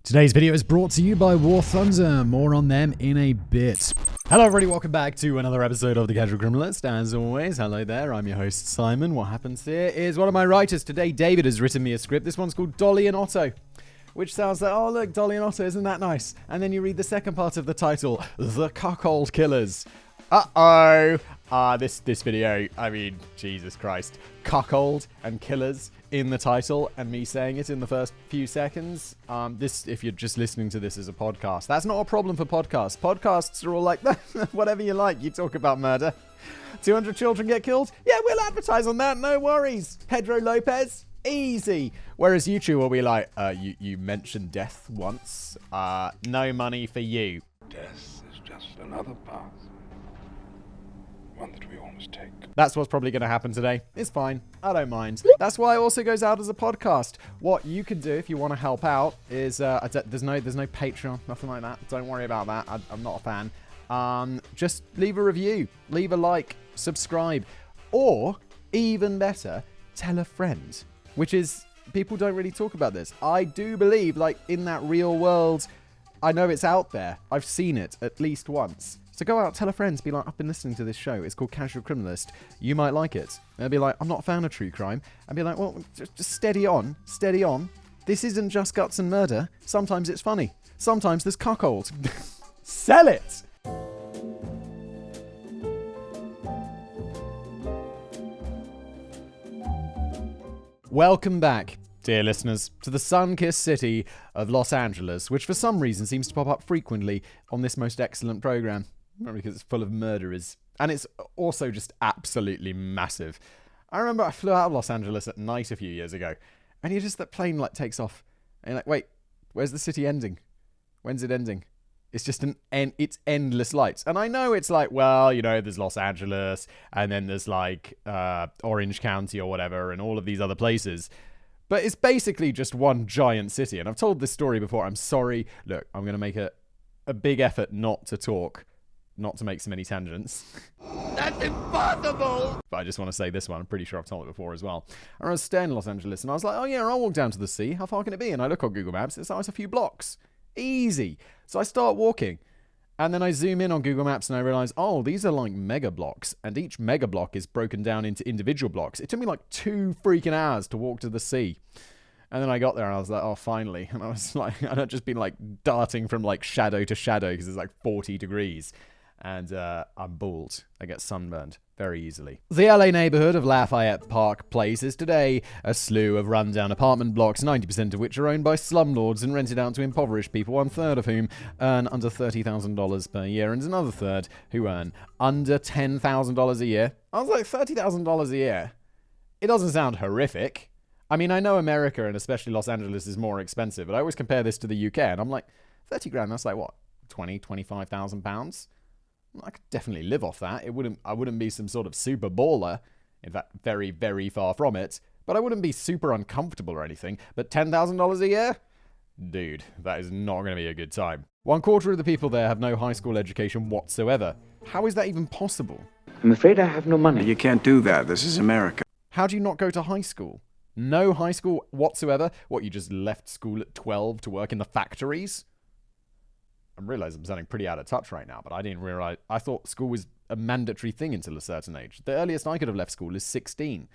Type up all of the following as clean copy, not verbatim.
Today's video is brought to you by War Thunder. More on them in a bit. Hello everybody, welcome back to another episode of The Casual Criminalist. As always, hello there, I'm your host Simon. What happens here is one of my writers today, David, has written me a script. This one's called Dolly and Otto, which sounds like, oh look, Dolly and Otto, isn't that nice? And then you read the second part of the title, The Cuckold Killers. This video, I mean, Jesus Christ. Cuckold and killers in the title, and me saying it in the first few seconds. If you're just listening to this as a podcast, that's not a problem for podcasts. Podcasts are all like, whatever you like, you talk about murder. 200 children get killed? Yeah, we'll advertise on that, no worries. Pedro Lopez? Easy. Whereas YouTube will be like, you mentioned death once. No money for you. Death is just another path. One that we all must take. That's what's probably going to happen today. It's fine. I don't mind. That's why it also goes out as a podcast. What you can do if you want to help out is there's no Patreon, nothing like that. Don't worry about that. I'm not a fan. Just leave a review, leave a like, subscribe, or even better, tell a friend. Which is, people don't really talk about this. I do believe, like, in that real world, I know it's out there. I've seen it at least once. So go out, tell a friend, be like, I've been listening to this show. It's called Casual Criminalist. You might like it. And they'll be like, I'm not a fan of true crime. And be like, well, just steady on, steady on. This isn't just guts and murder. Sometimes it's funny. Sometimes there's cuckold. Sell it! Welcome back, dear listeners, to the sun-kissed city of Los Angeles, which for some reason seems to pop up frequently on this most excellent program. Probably because it's full of murderers. And it's also just absolutely massive. I remember I flew out of Los Angeles at night a few years ago, and that plane takes off. And you're like, wait, where's the city ending? When's it ending? It's just it's endless lights. And I know it's like, well, there's Los Angeles, and then there's like Orange County or whatever, and all of these other places. But it's basically just one giant city. And I've told this story before. I'm sorry. Look, I'm going to make a big effort not to make so many tangents. That's impossible! But I just want to say this one. I'm pretty sure I've told it before as well. I was staying in Los Angeles, and I was like, oh yeah, I'll walk down to the sea. How far can it be? And I look on Google Maps. It's a few blocks. Easy. So I start walking. And then I zoom in on Google Maps, and I realize, oh, these are like mega blocks. And each mega block is broken down into individual blocks. It took me like 2 freaking hours to walk to the sea. And then I got there and I was like, oh, finally. And I was like, and I'd just been like darting from like shadow to shadow because it's like 40 degrees. And I'm bald. I get sunburned very easily. The LA neighborhood of Lafayette Park Place is today a slew of rundown apartment blocks, 90% of which are owned by slumlords and rented out to impoverished people, 1/3 of whom earn under $30,000 per year, and another third who earn under $10,000 a year. I was like, $30,000 a year? It doesn't sound horrific. I mean, I know America and especially Los Angeles is more expensive, but I always compare this to the UK, and I'm like, 30 grand, that's like what, 25,000 pounds? I could definitely live off that. I wouldn't be some sort of super baller. In fact, very, very far from it. But I wouldn't be super uncomfortable or anything. But $10,000 a year? Dude, that is not going to be a good time. 1/4 of the people there have no high school education whatsoever. How is that even possible? I'm afraid I have no money. You can't do that. This is America. How do you not go to high school? No high school whatsoever? What, you just left school at 12 to work in the factories? I realize I'm sounding pretty out of touch right now, but I didn't realize. I thought school was a mandatory thing until a certain age. The earliest I could have left school is 16.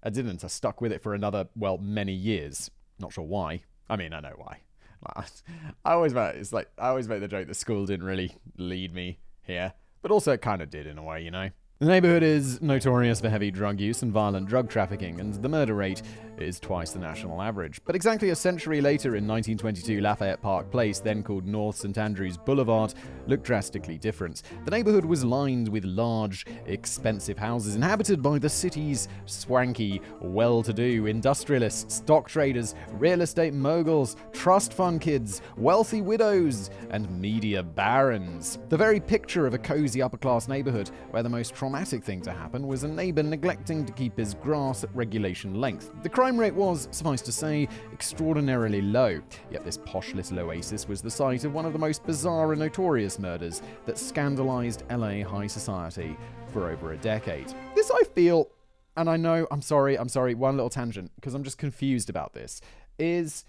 I didn't. I stuck with it for another, many years. Not sure why. I mean, I know why. I always make the joke that school didn't really lead me here, but also it kind of did in a way, The neighborhood is notorious for heavy drug use and violent drug trafficking, and the murder rate is twice the national average. But exactly a century later, in 1922, Lafayette Park Place, then called North St. Andrews Boulevard, looked drastically different. The neighborhood was lined with large, expensive houses inhabited by the city's swanky, well-to-do industrialists, stock traders, real estate moguls, trust fund kids, wealthy widows, and media barons. The very picture of a cozy upper-class neighborhood where the most traumatic thing to happen was a neighbor neglecting to keep his grass at regulation length. The crime rate was, suffice to say, extraordinarily low, yet this posh little oasis was the site of one of the most bizarre and notorious murders that scandalized LA high society for over a decade. This, I feel, and I know, I'm sorry, one little tangent, because I'm just confused about this, is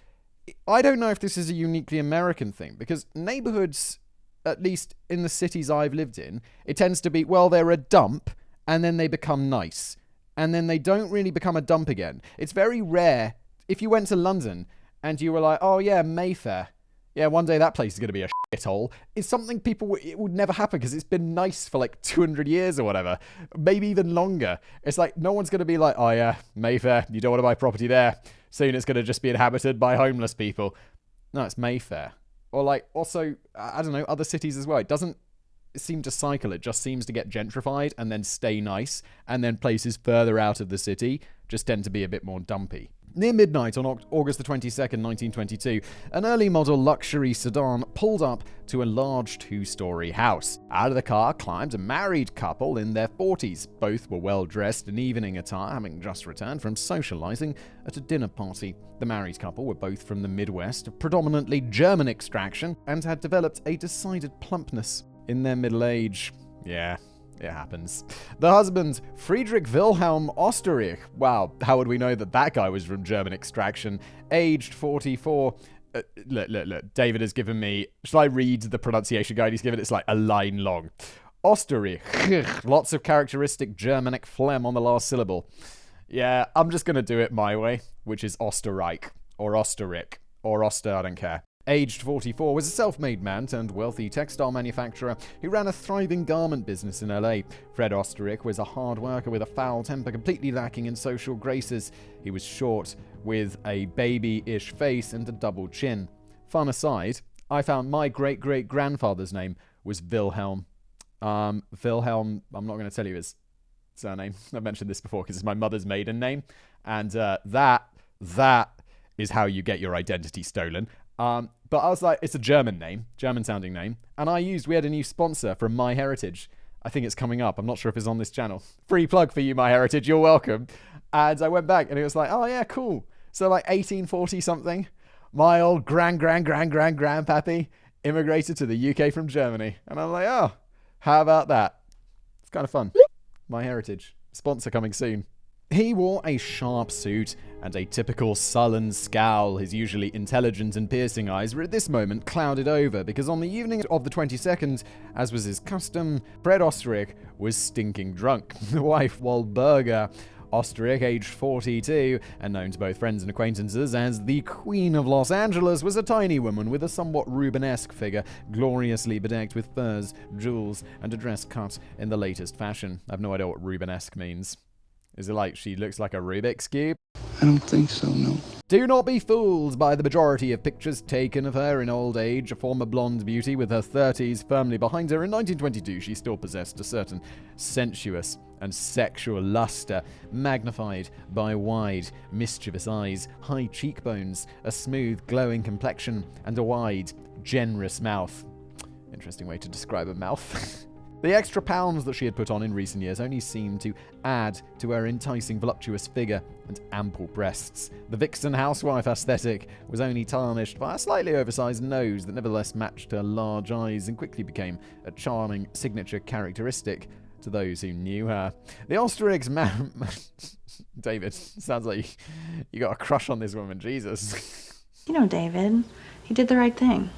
I don't know if this is a uniquely American thing, because neighborhoods, at least in the cities I've lived in, it tends to be, well, they're a dump, and then they become nice. And then they don't really become a dump again. It's very rare. If you went to London and you were like, oh yeah, Mayfair. Yeah, one day that place is going to be a shithole. It's something it would never happen because it's been nice for like 200 years or whatever. Maybe even longer. It's like, no one's going to be like, oh yeah, Mayfair, you don't want to buy property there. Soon it's going to just be inhabited by homeless people. No, it's Mayfair. Or like, also, I don't know, other cities as well. It doesn't seem to cycle. It just seems to get gentrified and then stay nice. And then places further out of the city just tend to be a bit more dumpy. Near midnight on August the 22nd, 1922, an early model luxury sedan pulled up to a large 2-story house. Out of the car climbed a married couple in their 40s. Both were well dressed in evening attire, having just returned from socializing at a dinner party. The married couple were both from the Midwest, of predominantly German extraction, and had developed a decided plumpness in their middle age. Yeah. It happens. The husband, Friedrich Wilhelm Oesterreich. Wow, how would we know that guy was from German extraction? Aged 44. Look. David has given me... Shall I read the pronunciation guide he's given? It's like a line long. Oesterreich. Lots of characteristic Germanic phlegm on the last syllable. Yeah, I'm just going to do it my way, which is Oesterreich, or Oesterreich, or Oster, I don't care. Aged 44, was a self-made man turned wealthy textile manufacturer who ran a thriving garment business in LA. Fred Oesterreich was a hard worker with a foul temper completely lacking in social graces. He was short, with a baby-ish face and a double chin. Fun aside, I found my great-great-grandfather's name was Wilhelm. Wilhelm, I'm not going to tell you his surname. I've mentioned this before because it's my mother's maiden name. And that is how you get your identity stolen. But I was like, it's a German name, German sounding name. And we had a new sponsor from MyHeritage. I think it's coming up. I'm not sure if it's on this channel. Free plug for you, MyHeritage. You're welcome. And I went back and it was like, oh yeah, cool. So like 1840 something, my old grandpappy immigrated to the UK from Germany. And I'm like, oh, how about that? It's kind of fun. MyHeritage. Sponsor coming soon. He wore a sharp suit and a typical sullen scowl. His usually intelligent and piercing eyes were at this moment clouded over because on the evening of the 22nd, as was his custom, Fred Oesterreich was stinking drunk. The wife, Walburga Oesterreich, aged 42, and known to both friends and acquaintances as the Queen of Los Angeles, was a tiny woman with a somewhat Rubenesque figure, gloriously bedecked with furs, jewels, and a dress cut in the latest fashion. I have no idea what Rubenesque means. Is it like she looks like a Rubik's Cube? I don't think so, no. Do not be fooled by the majority of pictures taken of her in old age. A former blonde beauty with her 30s firmly behind her, in 1922 she still possessed a certain sensuous and sexual luster, magnified by wide, mischievous eyes, high cheekbones, a smooth, glowing complexion, and a wide, generous mouth. Interesting way to describe a mouth. The extra pounds that she had put on in recent years only seemed to add to her enticing voluptuous figure and ample breasts. The vixen housewife aesthetic was only tarnished by a slightly oversized nose that nevertheless matched her large eyes and quickly became a charming signature characteristic to those who knew her. The Oesterreich's man... David, sounds like you got a crush on this woman, Jesus. You know, David, he did the right thing.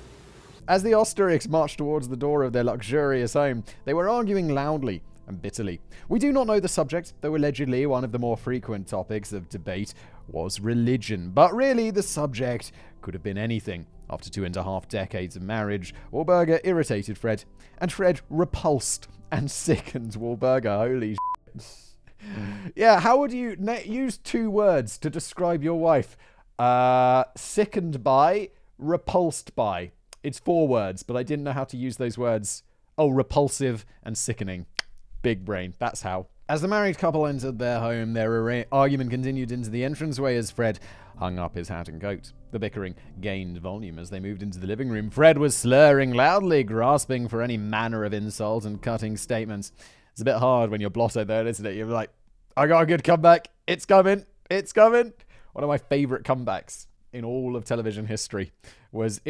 As the Oesterreichs marched towards the door of their luxurious home, they were arguing loudly and bitterly. We do not know the subject, though allegedly one of the more frequent topics of debate was religion. But really, the subject could have been anything. After 2.5 decades of marriage, Walburga irritated Fred, and Fred repulsed and sickened Walburga. Holy shit. Yeah, how would you use 2 words to describe your wife? Sickened by, repulsed by. It's 4 words, but I didn't know how to use those words. Oh, repulsive and sickening. Big brain. That's how. As the married couple entered their home, their argument continued into the entranceway as Fred hung up his hat and coat. The bickering gained volume as they moved into the living room. Fred was slurring loudly, grasping for any manner of insult and cutting statements. It's a bit hard when you're blotto there, isn't it? You're like, I got a good comeback. It's coming. It's coming. One of my favorite comebacks in all of television history was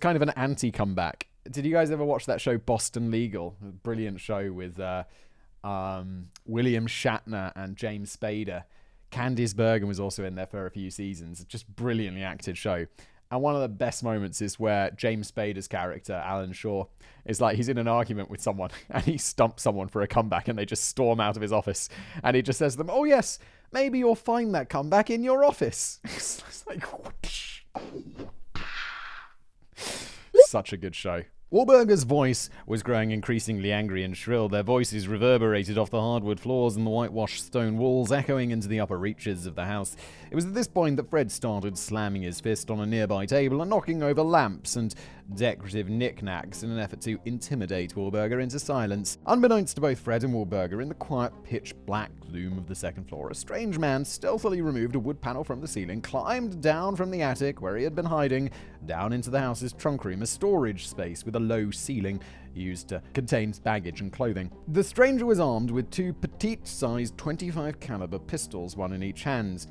kind of an anti-comeback. Did you guys ever watch that show Boston Legal? A brilliant show with William Shatner and James Spader. Candice Bergen was also in there for a few seasons. Just brilliantly acted show. And one of the best moments is where James Spader's character, Alan Shaw, is like, he's in an argument with someone and he stumps someone for a comeback and they just storm out of his office. And he just says to them, oh yes, maybe you'll find that comeback in your office. It's like, whoosh. Such a good show. Wahlberger's voice was growing increasingly angry and shrill. Their voices reverberated off the hardwood floors and the whitewashed stone walls, echoing into the upper reaches of the house. It was at this point that Fred started slamming his fist on a nearby table and knocking over lamps and decorative knickknacks in an effort to intimidate Wahlberger into silence. Unbeknownst to both Fred and Wahlberger, in the quiet, pitch-black gloom of the second floor, a strange man stealthily removed a wood panel from the ceiling, climbed down from the attic where he had been hiding, down into the house's trunk room, a storage space with a low ceiling used to contain baggage and clothing. The stranger was armed with two petite-sized 25 caliber pistols, one in each hand.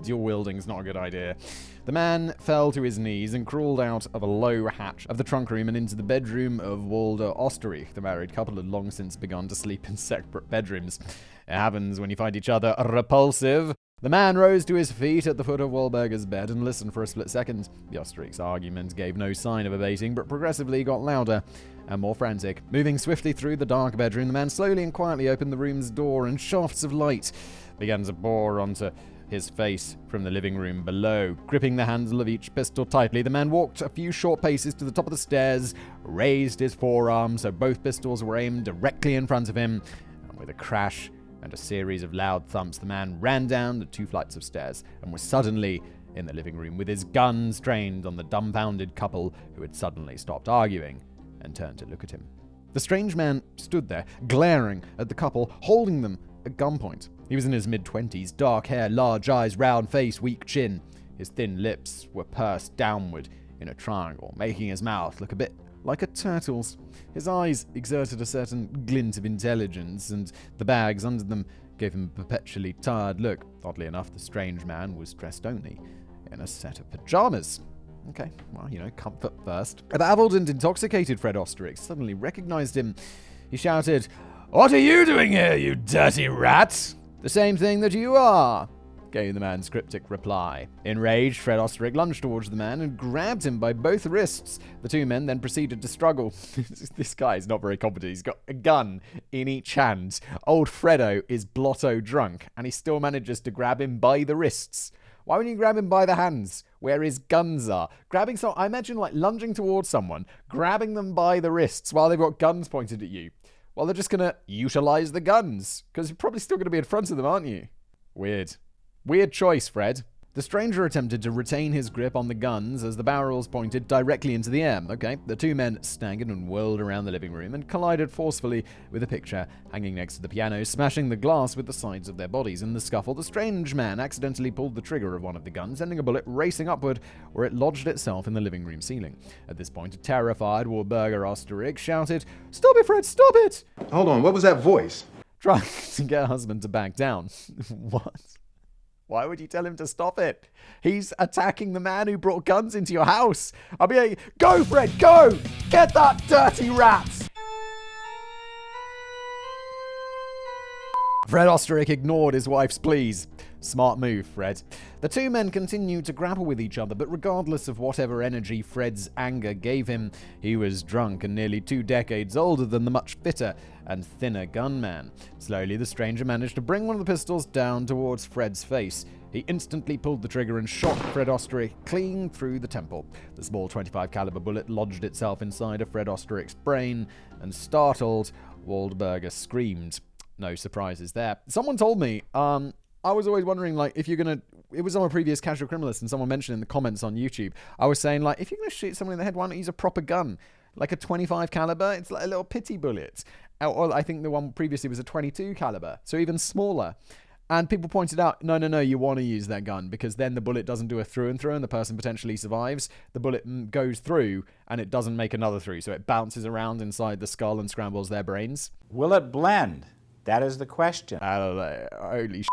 Dual wielding's not a good idea. The man fell to his knees and crawled out of a low hatch of the trunk room and into the bedroom of Otto Oesterreich. The married couple had long since begun to sleep in separate bedrooms. It happens when you find each other repulsive. The man rose to his feet at the foot of Wahlberger's bed and listened for a split second. The Oesterreich's argument gave no sign of abating, but progressively got louder and more frantic. Moving swiftly through the dark bedroom, the man slowly and quietly opened the room's door, and shafts of light began to pour onto his face from the living room below. Gripping the handle of each pistol tightly, the man walked a few short paces to the top of the stairs, raised his forearm so both pistols were aimed directly in front of him, and with a crash and a series of loud thumps, the man ran down the 2 flights of stairs and was suddenly in the living room with his guns trained on the dumbfounded couple who had suddenly stopped arguing and turned to look at him. The strange man stood there, glaring at the couple, holding them at gunpoint. He was in his mid-20s, dark hair, large eyes, round face, weak chin. His thin lips were pursed downward in a triangle, making his mouth look a bit like a turtle's. His eyes exerted a certain glint of intelligence, and the bags under them gave him a perpetually tired look. Oddly enough, the strange man was dressed only in a set of pajamas. Okay, well, comfort first. The addled and intoxicated Fred Oesterreich suddenly recognized him. He shouted, "What are you doing here, you dirty rat?" "The same thing that you are," gave the man's cryptic reply. Enraged, Fred Oesterreich lunged towards the man and grabbed him by both wrists. The two men then proceeded to struggle. This guy is not very competent. He's got a gun in each hand. Old Fredo is blotto drunk, and he still manages to grab him by the wrists. Why wouldn't you grab him by the hands, where his guns are? Grabbing someone, I imagine lunging towards someone, grabbing them by the wrists while they've got guns pointed at you. Well, they're just going to utilize the guns, because you're probably still going to be in front of them, aren't you? Weird choice, Fred. The stranger attempted to retain his grip on the guns as the barrels pointed directly into the air. Okay, the two men staggered and whirled around the living room and collided forcefully with a picture hanging next to the piano, smashing the glass with the sides of their bodies. In the scuffle, the strange man accidentally pulled the trigger of one of the guns, sending a bullet racing upward, where it lodged itself in the living room ceiling. At this point, a terrified Wahlberger Oesterreich shouted, "Stop it, Fred, stop it!" Hold on, what was that voice? Trying to get her husband to back down. What? Why would you tell him to stop it? He's attacking the man who brought guns into your house. I'll be like, "Go, Fred, go! Get that dirty rat!" Fred Oesterreich ignored his wife's pleas. Smart move, Fred. The two men continued to grapple with each other, but regardless of whatever energy Fred's anger gave him, he was drunk and nearly 2 decades older than the much fitter and thinner gunman. Slowly, the stranger managed to bring one of the pistols down towards Fred's face. He instantly pulled the trigger and shot Fred Oesterreich clean through the temple. The small 25 caliber bullet lodged itself inside of Fred Oesterreich's brain, and startled, Wahlberger screamed. No surprises there. Someone told me, I was always wondering, if you're going to... It was on a previous Casual Criminalist, and someone mentioned in the comments on YouTube, I was saying, if you're going to shoot someone in the head, why not use a proper gun? Like a 25 caliber? It's like a little pity bullet. Or I think the one previously was a 22 caliber, so even smaller. And people pointed out, no, you want to use that gun, because then the bullet doesn't do a through and through, and the person potentially survives. The bullet goes through, and it doesn't make another through, so it bounces around inside the skull and scrambles their brains. Will it blend? That is the question. Holy shit.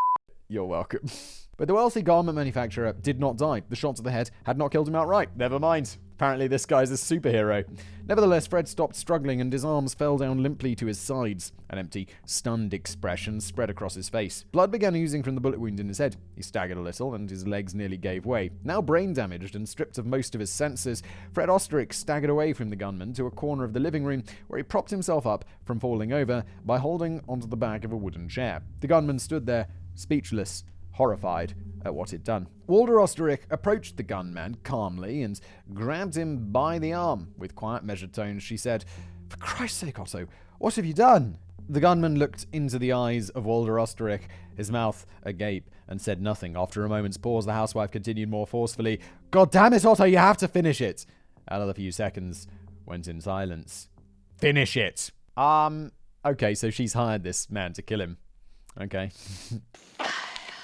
You're welcome. But the wealthy garment manufacturer did not die. The shot to the head had not killed him outright. Never mind. Apparently this guy's a superhero. Nevertheless, Fred stopped struggling and his arms fell down limply to his sides. An empty, stunned expression spread across his face. Blood began oozing from the bullet wound in his head. He staggered a little and his legs nearly gave way. Now brain damaged and stripped of most of his senses, Fred Oesterreich staggered away from the gunman to a corner of the living room where he propped himself up from falling over by holding onto the back of a wooden chair. The gunman stood there, speechless, horrified at what he'd done. Walter Oesterreich approached the gunman calmly and grabbed him by the arm. With quiet, measured tones, she said, "For Christ's sake, Otto, what have you done?" The gunman looked into the eyes of Walter Oesterreich, his mouth agape, and said nothing. After a moment's pause, the housewife continued more forcefully, "God damn it, Otto, you have to finish it." Another few seconds went in silence. Finish it! Okay, so she's hired this man to kill him. Okay.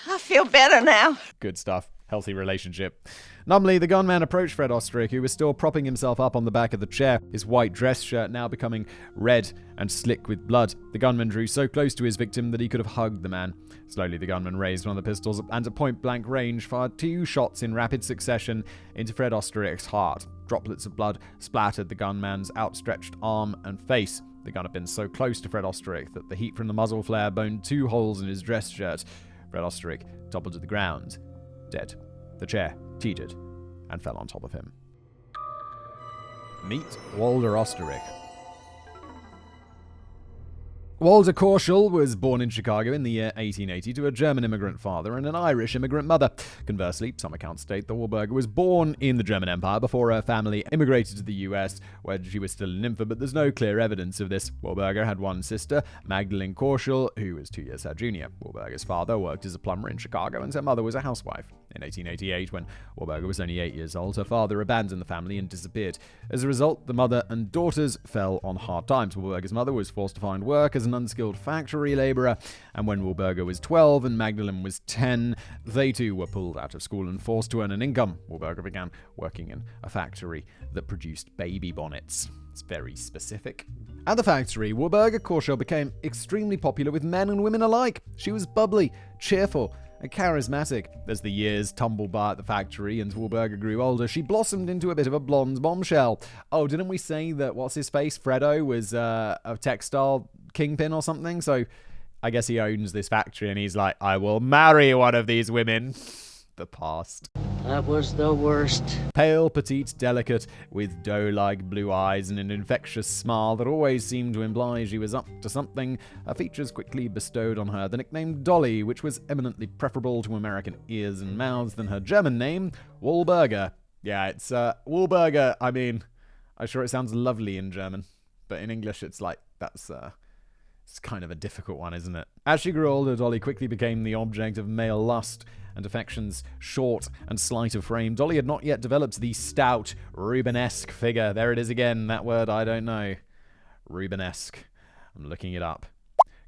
I feel better now. Good stuff. Healthy relationship. Numbly, the gunman approached Fred Oesterreich, who was still propping himself up on the back of the chair, his white dress shirt now becoming red and slick with blood. The gunman drew so close to his victim that he could have hugged the man. Slowly, the gunman raised one of the pistols and at point-blank range fired 2 shots in rapid succession into Fred Oesterreich's heart. Droplets of blood splattered the gunman's outstretched arm and face. The gun had been so close to Fred Oesterreich that the heat from the muzzle flare boned 2 holes in his dress shirt. Fred Oesterreich toppled to the ground, dead. The chair teetered and fell on top of him. Meet Walter Oesterreich. Walter Cuckold was born in Chicago in the year 1880 to a German immigrant father and an Irish immigrant mother. Conversely, some accounts state that Wahlberger was born in the German Empire before her family immigrated to the US, where she was still an infant, but there's no clear evidence of this. Wahlberger had one sister, Magdalene Cuckold, who was 2 years her junior. Wahlberger's father worked as a plumber in Chicago, and her mother was a housewife. In 1888, when Wahlberger was only 8 years old, her father abandoned the family and disappeared. As a result, the mother and daughters fell on hard times. Wahlberger's mother was forced to find work as an unskilled factory laborer, and when Wahlberger was 12 and Magdalene was 10, they too were pulled out of school and forced to earn an income. Wahlberger began working in a factory that produced baby bonnets. It's very specific. At the factory, Wahlberger Cuckold became extremely popular with men and women alike. She was bubbly, cheerful, and charismatic. As the years tumbled by at the factory and Wahlberger grew older, she blossomed into a bit of a blonde bombshell. Oh, didn't we say that, what's-his-face, Fredo, was a textile kingpin or something? So I guess he owns this factory and he's like, I will marry one of these women. The past. That was the worst. Pale, petite, delicate, with doe-like blue eyes and an infectious smile that always seemed to imply she was up to something, her features quickly bestowed on her the nickname Dolly, which was eminently preferable to American ears and mouths than her German name, Wahlberger. Yeah, it's Wahlberger. I mean, I'm sure it sounds lovely in German, but in English it's like, it's kind of a difficult one, isn't it? As she grew older, Dolly quickly became the object of male lust and affections. Short and slight of frame, Dolly had not yet developed the stout, Rubenesque figure. There it is again, that word I don't know. Rubenesque. I'm looking it up.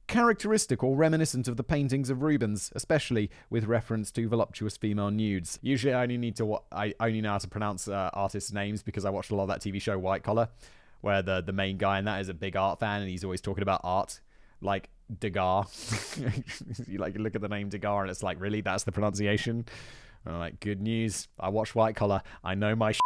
Characteristic or reminiscent of the paintings of Rubens, especially with reference to voluptuous female nudes. Usually I only know how to pronounce artists' names because I watched a lot of that TV show White Collar, where the main guy in that is a big art fan and he's always talking about art. Like Degas. You look at the name Degas and it's like, really? That's the pronunciation? And I'm like, good news. I watched White Collar. I know my shit.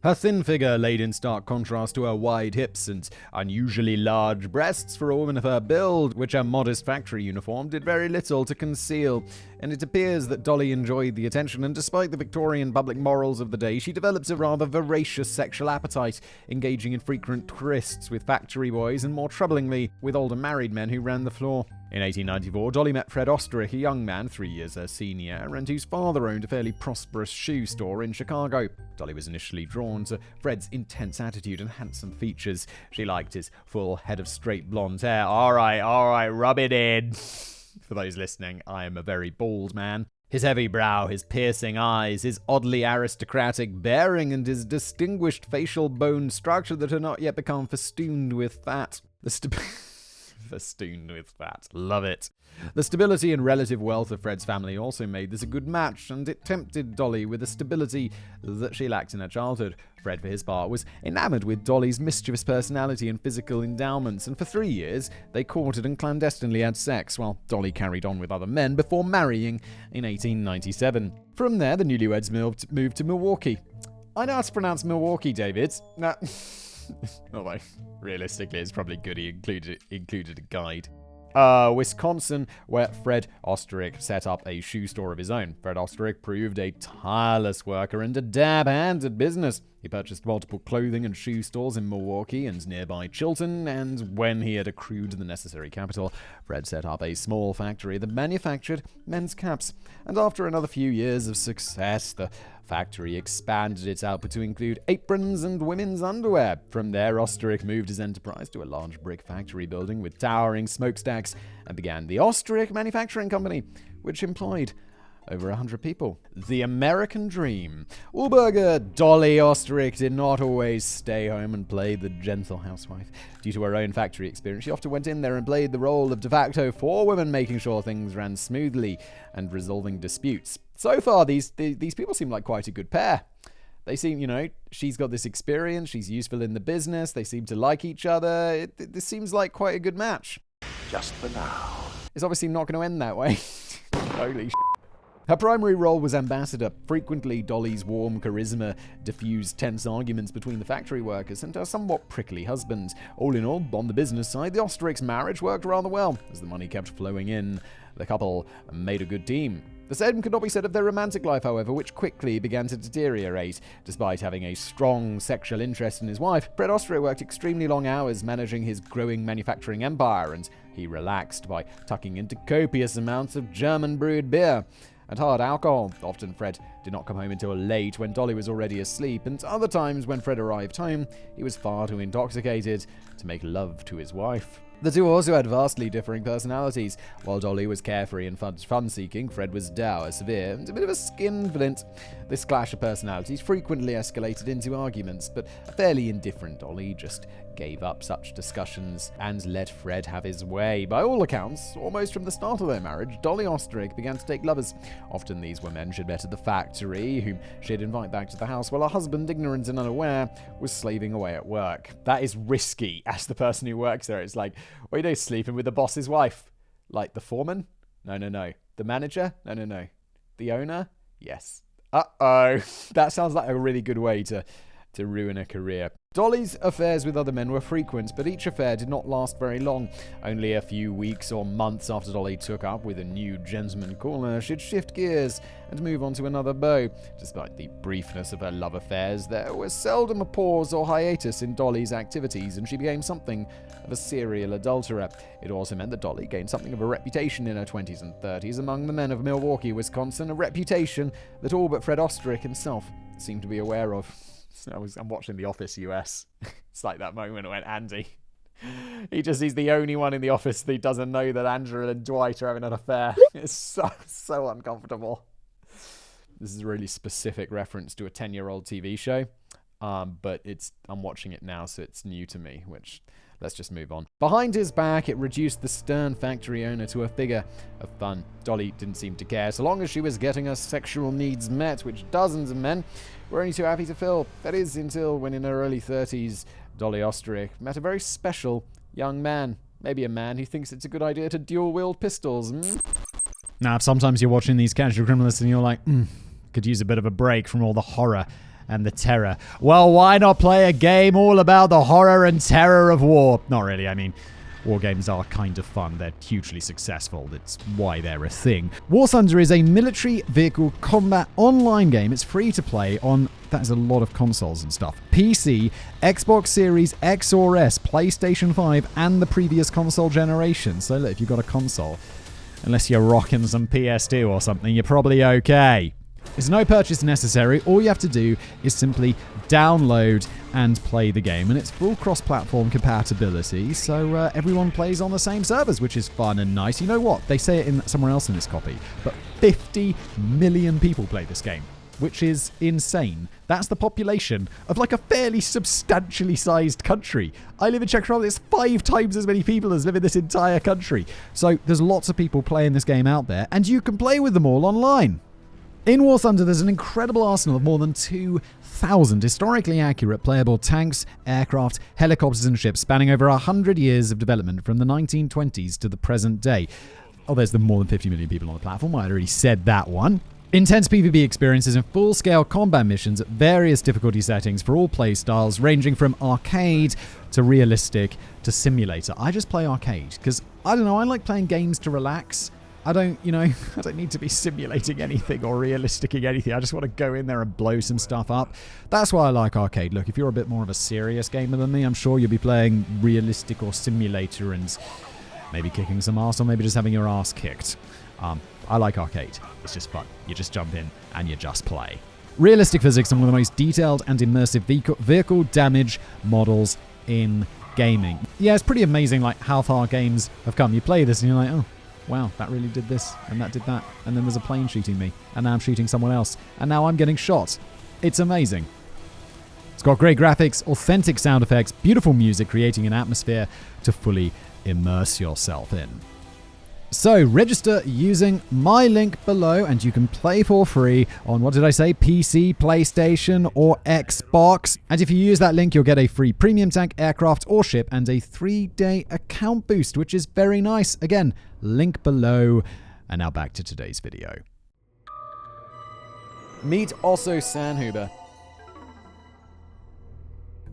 Her thin figure laid in stark contrast to her wide hips and unusually large breasts for a woman of her build, which her modest factory uniform did very little to conceal. And it appears that Dolly enjoyed the attention, and despite the Victorian public morals of the day, she develops a rather voracious sexual appetite, engaging in frequent trysts with factory boys and, more troublingly, with older married men who ran the floor. In 1894, Dolly met Fred Oesterreich, a young man 3 years her senior, and whose father owned a fairly prosperous shoe store in Chicago. Dolly was initially drawn to Fred's intense attitude and handsome features. She liked his full head of straight blonde hair. All right, rub it in. For those listening, I am a very bald man. His heavy brow, his piercing eyes, his oddly aristocratic bearing, and his distinguished facial bone structure that had not yet become festooned with fat. Festooned with fat. Love it. The stability and relative wealth of Fred's family also made this a good match, and it tempted Dolly with a stability that she lacked in her childhood. Fred, for his part, was enamored with Dolly's mischievous personality and physical endowments, and for 3 years they courted and clandestinely had sex, while Dolly carried on with other men before marrying in 1897. From there, the newlyweds moved to Milwaukee. I know how to pronounce Milwaukee, David. Nah. Although, realistically, it's probably good he included a guide. Wisconsin, where Fred Oesterreich set up a shoe store of his own. Fred Oesterreich proved a tireless worker and a dab hand at business. He purchased multiple clothing and shoe stores in Milwaukee and nearby Chilton, and when he had accrued the necessary capital, Fred set up a small factory that manufactured men's caps. And after another few years of success, the factory expanded its output to include aprons and women's underwear. From there, Oesterreich moved his enterprise to a large brick factory building with towering smokestacks and began the Oesterreich Manufacturing Company, which employed over 100 people. The American dream. Wahlburger Dolly Oesterreich did not always stay home and play the gentle housewife. Due to her own factory experience, she often went in there and played the role of de facto forewoman, making sure things ran smoothly and resolving disputes. So far, these people seem like quite a good pair. They seem, she's got this experience, she's useful in the business, they seem to like each other. This seems like quite a good match. Just for now. It's obviously not going to end that way. Holy shit. Her primary role was ambassador. Frequently, Dolly's warm charisma diffused tense arguments between the factory workers and her somewhat prickly husband. All in all, on the business side, the Oesterreich's marriage worked rather well. As the money kept flowing in, the couple made a good team. The same could not be said of their romantic life, however, which quickly began to deteriorate. Despite having a strong sexual interest in his wife, Fred Oesterreich worked extremely long hours managing his growing manufacturing empire, and he relaxed by tucking into copious amounts of German-brewed beer and hard alcohol. Often Fred did not come home until late when Dolly was already asleep, and other times when Fred arrived home, he was far too intoxicated to make love to his wife. The two also had vastly differing personalities. While Dolly was carefree and fun-seeking, Fred was dour, severe, and a bit of a skinflint. This clash of personalities frequently escalated into arguments, but a fairly indifferent Dolly just gave up such discussions and let Fred have his way. By all accounts, almost from the start of their marriage, Dolly Oesterreich began to take lovers. Often these were men she'd met at the factory, whom she'd invite back to the house, while her husband, ignorant and unaware, was slaving away at work. That is risky as the person who works there. It's like, what are you doing, sleeping with the boss's wife? Like the foreman? No. The manager? No. The owner? Yes. Uh-oh. That sounds like a really good way to ruin a career. Dolly's affairs with other men were frequent, but each affair did not last very long. Only a few weeks or months after Dolly took up with a new gentleman caller, she'd shift gears and move on to another beau. Despite the briefness of her love affairs, there was seldom a pause or hiatus in Dolly's activities, and she became something of a serial adulterer. It also meant that Dolly gained something of a reputation in her 20s and 30s among the men of Milwaukee, Wisconsin, a reputation that all but Fred Oesterreich himself seemed to be aware of. So I'm watching The Office US. It's like that moment when Andy, he's the only one in the office that doesn't know that Angela and Dwight are having an affair. It's so uncomfortable. This is a really specific reference to a 10-year-old TV show, but I'm watching it now, so it's new to me, which let's just move on. Behind his back, it reduced the stern factory owner to a figure of fun. Dolly didn't seem to care, so long as she was getting her sexual needs met, which dozens of men were only too happy to fill. That is, until when in her early 30s, Dolly Oesterreich met a very special young man. Maybe a man who thinks it's a good idea to dual-wield pistols. Now, sometimes you're watching these casual criminalists and you're like, could use a bit of a break from all the horror and the terror. Well, why not play a game all about the horror and terror of war? Not really, I mean, war games are kind of fun. They're hugely successful. That's why they're a thing. War Thunder is a military vehicle combat online game. It's free to play on, that's a lot of consoles and stuff. PC, Xbox Series X or S, PlayStation 5, and the previous console generation. So look, if you've got a console, unless you're rocking some PS2 or something, you're probably okay. There's no purchase necessary. All you have to do is simply download and play the game, and it's full cross-platform compatibility, so everyone plays on the same servers, which is fun and nice. You know what? They say it in somewhere else in this copy, but 50 million people play this game, which is insane. That's the population of like a fairly substantially sized country. I live in Czech Republic. There's 5 times as many people as live in this entire country. So there's lots of people playing this game out there, and you can play with them all online. In War Thunder, there's an incredible arsenal of more than 2,000 historically accurate playable tanks, aircraft, helicopters and ships spanning over 100 years of development from the 1920s to the present day. Oh, there's the more than 50 million people on the platform. I already said that one. Intense PvP experiences and full-scale combat missions at various difficulty settings for all playstyles, ranging from arcade to realistic to simulator. I just play arcade because, I don't know, I like playing games to relax. I don't need to be simulating anything or realisticing anything. I just want to go in there and blow some stuff up. That's why I like arcade. Look, if you're a bit more of a serious gamer than me, I'm sure you'll be playing realistic or simulator and maybe kicking some ass or maybe just having your ass kicked. I like arcade. It's just fun. You just jump in and you just play. Realistic physics and one of the most detailed and immersive vehicle damage models in gaming. Yeah, it's pretty amazing like how far games have come. You play this and you're like, oh, wow, that really did this and that did that. And then there's a plane shooting me and now I'm shooting someone else and now I'm getting shot. It's amazing. It's got great graphics, authentic sound effects, beautiful music, creating an atmosphere to fully immerse yourself in. So register using my link below and you can play for free on, what did I say, PC, PlayStation or Xbox. And if you use that link, you'll get a free premium tank, aircraft or ship and a 3-day account boost, which is very nice. Again, link below. And now back to today's video. Meet Otto Sanhuber.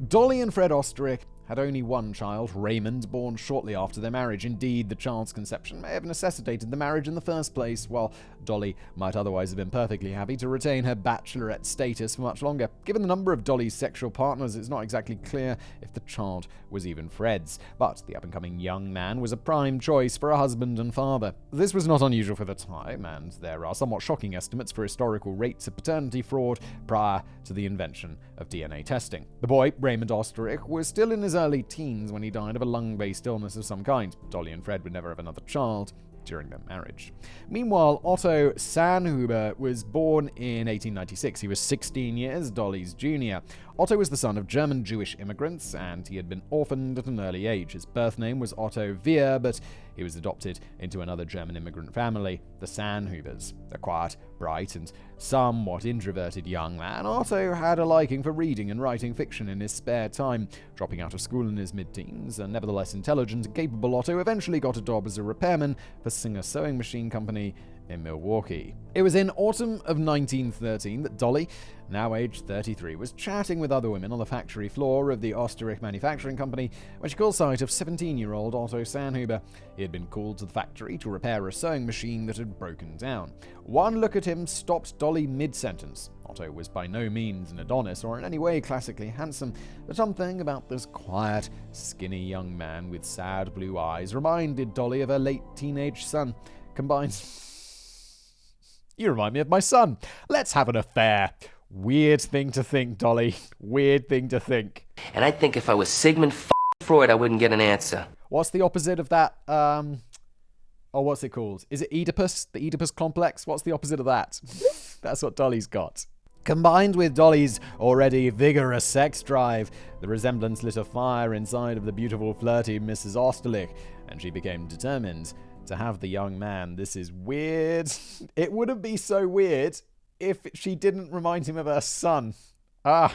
Dolly and Fred Oesterreich had only one child, Raymond, born shortly after their marriage. Indeed, the child's conception may have necessitated the marriage in the first place, while Dolly might otherwise have been perfectly happy to retain her bachelorette status for much longer. Given the number of Dolly's sexual partners, it's not exactly clear if the child was even Fred's, but the up-and-coming young man was a prime choice for a husband and father. This was not unusual for the time, and there are somewhat shocking estimates for historical rates of paternity fraud prior to the invention of DNA testing. The boy, Raymond Oesterreich, was still in his early teens when he died of a lung-based illness of some kind. Dolly and Fred would never have another child during their marriage. Meanwhile, Otto Sanhuber was born in 1896. He was 16 years Dolly's junior. Otto was the son of German Jewish immigrants, and he had been orphaned at an early age. His birth name was Otto Wehr, but he was adopted into another German immigrant family, the Sanhubers. A quiet, bright, and somewhat introverted young man, Otto had a liking for reading and writing fiction in his spare time. Dropping out of school in his mid-teens, a nevertheless intelligent and capable Otto eventually got a job as a repairman for Singer Sewing Machine Company in Milwaukee. It was in autumn of 1913 that Dolly, now aged 33, was chatting with other women on the factory floor of the Oesterreich Manufacturing Company when she caught sight of 17-year-old Otto Sanhuber. He had been called to the factory to repair a sewing machine that had broken down. One look at him stopped Dolly mid-sentence. Otto was by no means an Adonis or in any way classically handsome, but something about this quiet, skinny young man with sad blue eyes reminded Dolly of her late teenage son. Combined... You remind me of my son. Let's have an affair. Weird thing to think, Dolly. Weird thing to think. And I think if I was Sigmund Freud, I wouldn't get an answer. What's the opposite of that? What's it called? Is it Oedipus? The Oedipus complex? What's the opposite of that? That's what Dolly's got. Combined with Dolly's already vigorous sex drive, the resemblance lit a fire inside of the beautiful, flirty Mrs. Oesterreich, and she became determined to have the young man. This is weird. It wouldn't be so weird if she didn't remind him of her son. A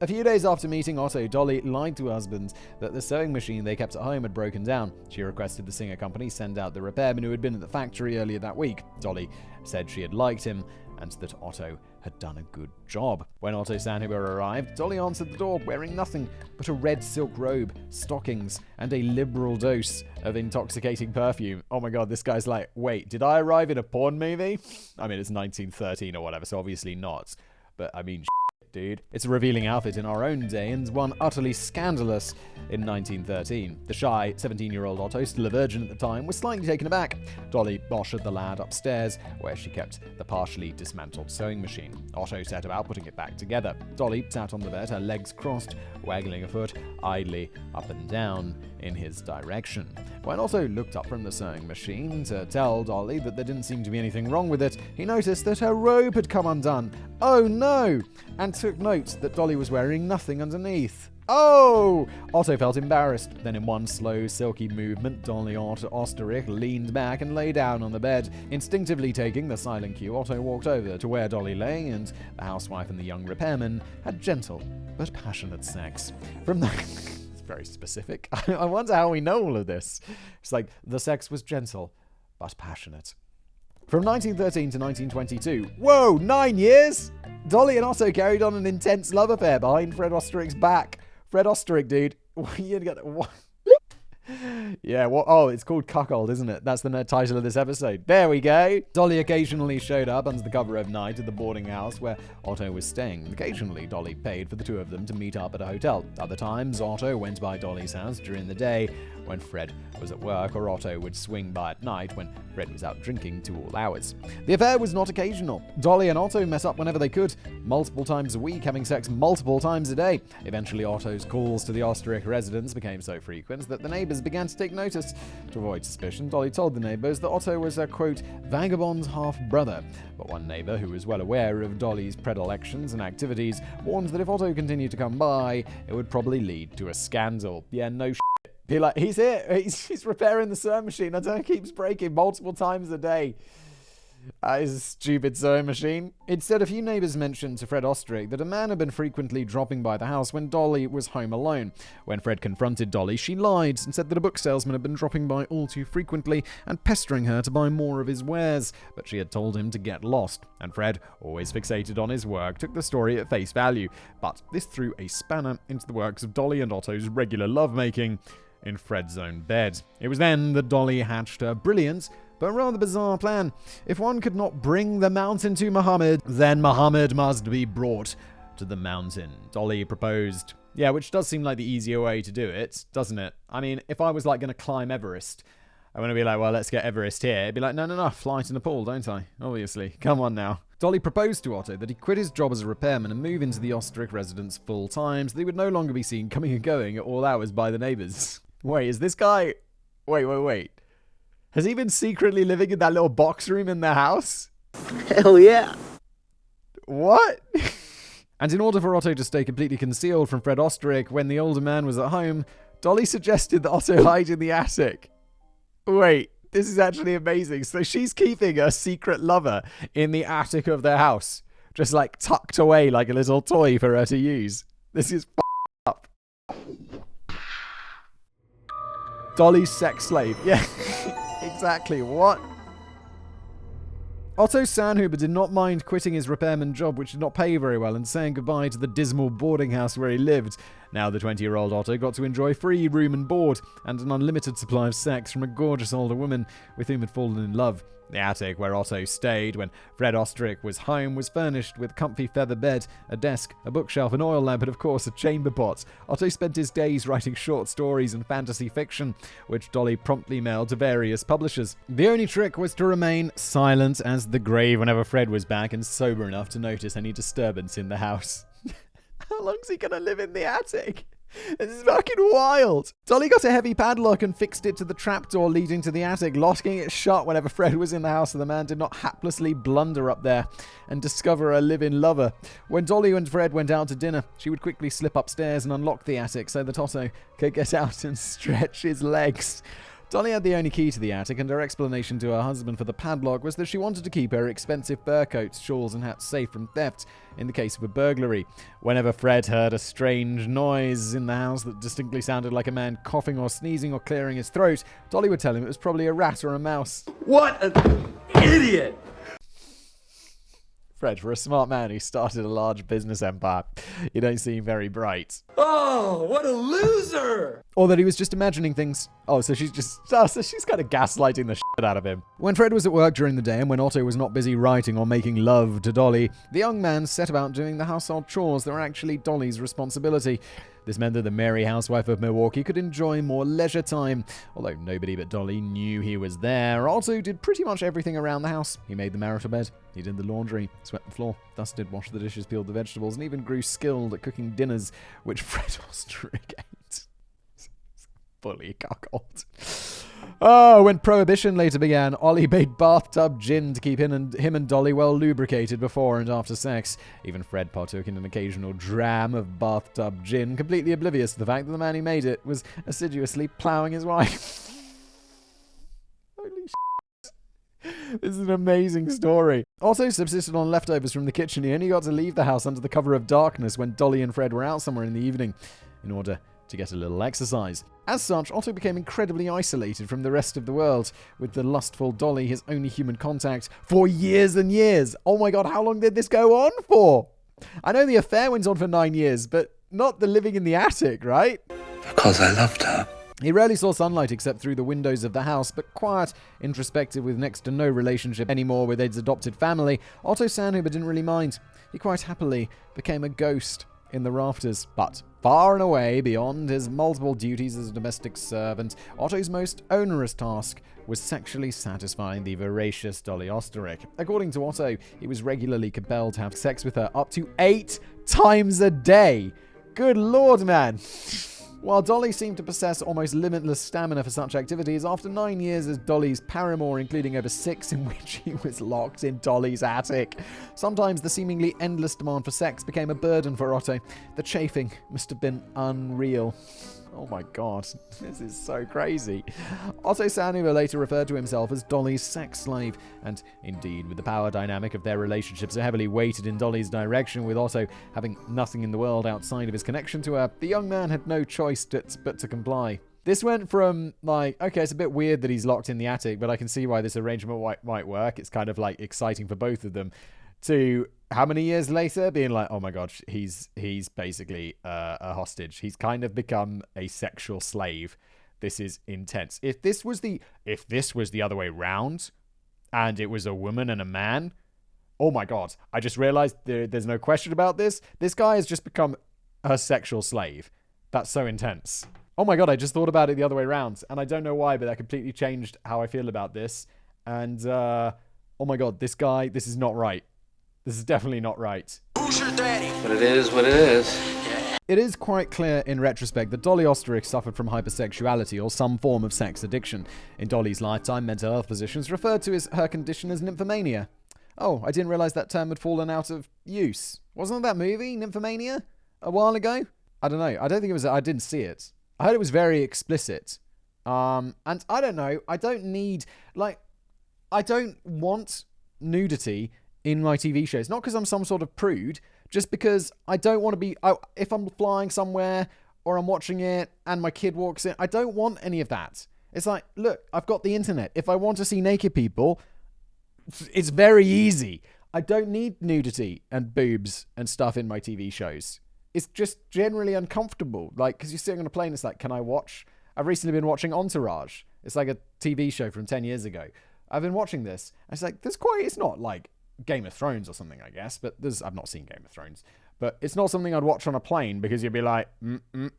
few days after meeting Otto, Dolly lied to her husband that the sewing machine they kept at home had broken down. She requested the Singer Company send out the repairman who had been at the factory earlier that week. Dolly said she had liked him and that Otto had done a good job. When Otto Sanhuber arrived, Dolly answered the door wearing nothing but a red silk robe, stockings, and a liberal dose of intoxicating perfume. Oh my god, this guy's like, wait, did I arrive in a porn movie? I mean, it's 1913 or whatever, so obviously not. But I mean, dude. It's a revealing outfit in our own day and one utterly scandalous in 1913. The shy 17-year-old Otto, still a virgin at the time, was slightly taken aback. Dolly ushered the lad upstairs, where she kept the partially dismantled sewing machine. Otto set about putting it back together. Dolly sat on the bed, her legs crossed, waggling a foot idly up and down in his direction. When Otto looked up from the sewing machine to tell Dolly that there didn't seem to be anything wrong with it, he noticed that her robe had come undone. Oh no! And took note that Dolly was wearing nothing underneath. Oh! Otto felt embarrassed. Then in one slow, silky movement, Dolly Oesterreich leaned back and lay down on the bed. Instinctively taking the silent cue, Otto walked over to where Dolly lay, and the housewife and the young repairman had gentle but passionate sex. From the... It's very specific. I wonder how we know all of this. It's like, the sex was gentle but passionate. From 1913 to 1922, whoa, 9 years? Dolly and Otto carried on an intense love affair behind Fred Oesterreich's back. Fred Oesterreich, dude. What? Yeah, well, oh, it's called Cuckold, isn't it? That's the title of this episode. There we go. Dolly occasionally showed up under the cover of night at the boarding house where Otto was staying. Occasionally, Dolly paid for the two of them to meet up at a hotel. Other times, Otto went by Dolly's house during the day when Fred was at work, or Otto would swing by at night when Fred was out drinking to all hours. The affair was not occasional. Dolly and Otto met up whenever they could, multiple times a week, having sex multiple times a day. Eventually, Otto's calls to the Oesterreich residence became so frequent that the neighbors began to take notice. To avoid suspicion, Dolly told the neighbors that Otto was a, quote, vagabond half-brother. But one neighbor, who was well aware of Dolly's predilections and activities, warned that if Otto continued to come by, it would probably lead to a scandal. Yeah, no shit. Be like, he's here. He's repairing the sewing machine. I don't know, it keeps breaking multiple times a day. That is a stupid sewing machine. Instead, a few neighbors mentioned to Fred Oesterreich that a man had been frequently dropping by the house when Dolly was home alone. When Fred confronted Dolly, she lied and said that a book salesman had been dropping by all too frequently and pestering her to buy more of his wares, but she had told him to get lost. And Fred, always fixated on his work, took the story at face value. But this threw a spanner into the works of Dolly and Otto's regular lovemaking in Fred's own bed. It was then that Dolly hatched her brilliant but rather bizarre plan. If one could not bring the mountain to Muhammad, then Muhammad must be brought to the mountain. Dolly proposed. Yeah, which does seem like the easier way to do it, doesn't it? I mean, if I was like going to climb Everest, I want to be like, well, let's get Everest here. It'd be like, no, fly to Nepal, don't I? Obviously. Come on now. Dolly proposed to Otto that he quit his job as a repairman and move into the Oesterreich residence full time so that he would no longer be seen coming and going at all hours by the neighbors. Wait, is this guy... Wait. Has he been secretly living in that little box room in their house? Hell yeah. What? And in order for Otto to stay completely concealed from Fred Oesterreich when the older man was at home, Dolly suggested that Otto hide in the attic. Wait, this is actually amazing. So she's keeping her secret lover in the attic of their house, just like tucked away like a little toy for her to use. This is up. Dolly's sex slave. Yeah, exactly. What? Otto Sanhuber did not mind quitting his repairman job, which did not pay very well, and saying goodbye to the dismal boarding house where he lived. Now the 20-year-old Otto got to enjoy free room and board, and an unlimited supply of sex from a gorgeous older woman with whom had fallen in love. The attic where Otto stayed when Fred Oesterreich was home was furnished with a comfy feather bed, a desk, a bookshelf, an oil lamp, and of course a chamber pot. Otto spent his days writing short stories and fantasy fiction, which Dolly promptly mailed to various publishers. The only trick was to remain silent as the grave whenever Fred was back and sober enough to notice any disturbance in the house. How long's he gonna live in the attic? This is fucking wild. Dolly got a heavy padlock and fixed it to the trapdoor leading to the attic, locking it shut whenever Fred was in the house so the man did not haplessly blunder up there and discover a live-in lover. When Dolly and Fred went out to dinner, she would quickly slip upstairs and unlock the attic so that Otto could get out and stretch his legs. Dolly had the only key to the attic, and her explanation to her husband for the padlock was that she wanted to keep her expensive fur coats, shawls, and hats safe from theft in the case of a burglary. Whenever Fred heard a strange noise in the house that distinctly sounded like a man coughing or sneezing or clearing his throat, Dolly would tell him it was probably a rat or a mouse. What an idiot! Fred, for a smart man who started a large business empire, you don't seem very bright. Oh, what a loser! Or that he was just imagining things. So she's kind of gaslighting the shit out of him. When Fred was at work during the day and when Otto was not busy writing or making love to Dolly, the young man set about doing the household chores that were actually Dolly's responsibility. This meant that the merry housewife of Milwaukee could enjoy more leisure time. Although nobody but Dolly knew he was there, Otto did pretty much everything around the house. He made the marital bed, he did the laundry, swept the floor, dusted, washed the dishes, peeled the vegetables, and even grew skilled at cooking dinners, which Fred Oesterreich ate. Fully cuckold. Oh, when Prohibition later began, Ollie made bathtub gin to keep him and Dolly well lubricated before and after sex. Even Fred partook in an occasional dram of bathtub gin, completely oblivious to the fact that the man who made it was assiduously ploughing his wife. Holy shit. This is an amazing story. Otto subsisted on leftovers from the kitchen. He only got to leave the house under the cover of darkness when Dolly and Fred were out somewhere in the evening. In order to get a little exercise. As such, Otto became incredibly isolated from the rest of the world, with the lustful Dolly his only human contact for years and years. Oh my god, how long did this go on for? I know the affair went on for 9 years, but not the living in the attic, right? Because I loved her. He rarely saw sunlight except through the windows of the house, but quiet, introspective, with next to no relationship anymore with Ed's adopted family, Otto Sanhuber didn't really mind. He quite happily became a ghost in the rafters. But far and away beyond his multiple duties as a domestic servant, Otto's most onerous task was sexually satisfying the voracious Dolly Oesterreich. According to Otto, he was regularly compelled to have sex with her up to 8 times a day. Good lord, man. While Dolly seemed to possess almost limitless stamina for such activities, after 9 years as Dolly's paramour, including over 6 in which he was locked in Dolly's attic, sometimes the seemingly endless demand for sex became a burden for Otto. The chafing must have been unreal. Oh my god, this is so crazy. Otto Sanhuber later referred to himself as Dolly's sex slave, and indeed, with the power dynamic of their relationship so heavily weighted in Dolly's direction, with Otto having nothing in the world outside of his connection to her, the young man had no choice but to comply. This went from, like, okay, it's a bit weird that he's locked in the attic, but I can see why this arrangement might work. It's kind of, like, exciting for both of them, to how many years later being like, oh my god, he's basically a hostage. He's kind of become a sexual slave. This is intense. If this was the other way round and it was a woman and a man, oh my god, I just realized there's no question about this. This guy has just become a sexual slave. That's so intense. Oh my god, I just thought about it the other way around, and I don't know why, but that completely changed how I feel about this. And oh my god, this is not right. This is definitely not right. Who's your daddy? But it is what it is. It is quite clear in retrospect that Dolly Oesterreich suffered from hypersexuality or some form of sex addiction. In Dolly's lifetime, mental health physicians referred to her condition as nymphomania. Oh, I didn't realize that term had fallen out of use. Wasn't that movie, Nymphomania, a while ago? I don't know. I don't think it was. I didn't see it. I heard it was very explicit. And I don't know. I don't want nudity in my TV shows. Not because I'm some sort of prude, just because I don't want to be... if I'm flying somewhere or I'm watching it and my kid walks in, I don't want any of that. It's like, look, I've got the internet. If I want to see naked people, it's very easy. I don't need nudity and boobs and stuff in my TV shows. It's just generally uncomfortable. Like, because you're sitting on a plane, it's like, can I watch? I've recently been watching Entourage. It's like a TV show from 10 years ago. I've been watching this. And it's like, it's not like Game of Thrones or something, I guess, but I've not seen Game of Thrones, but it's not something I'd watch on a plane because you'd be like,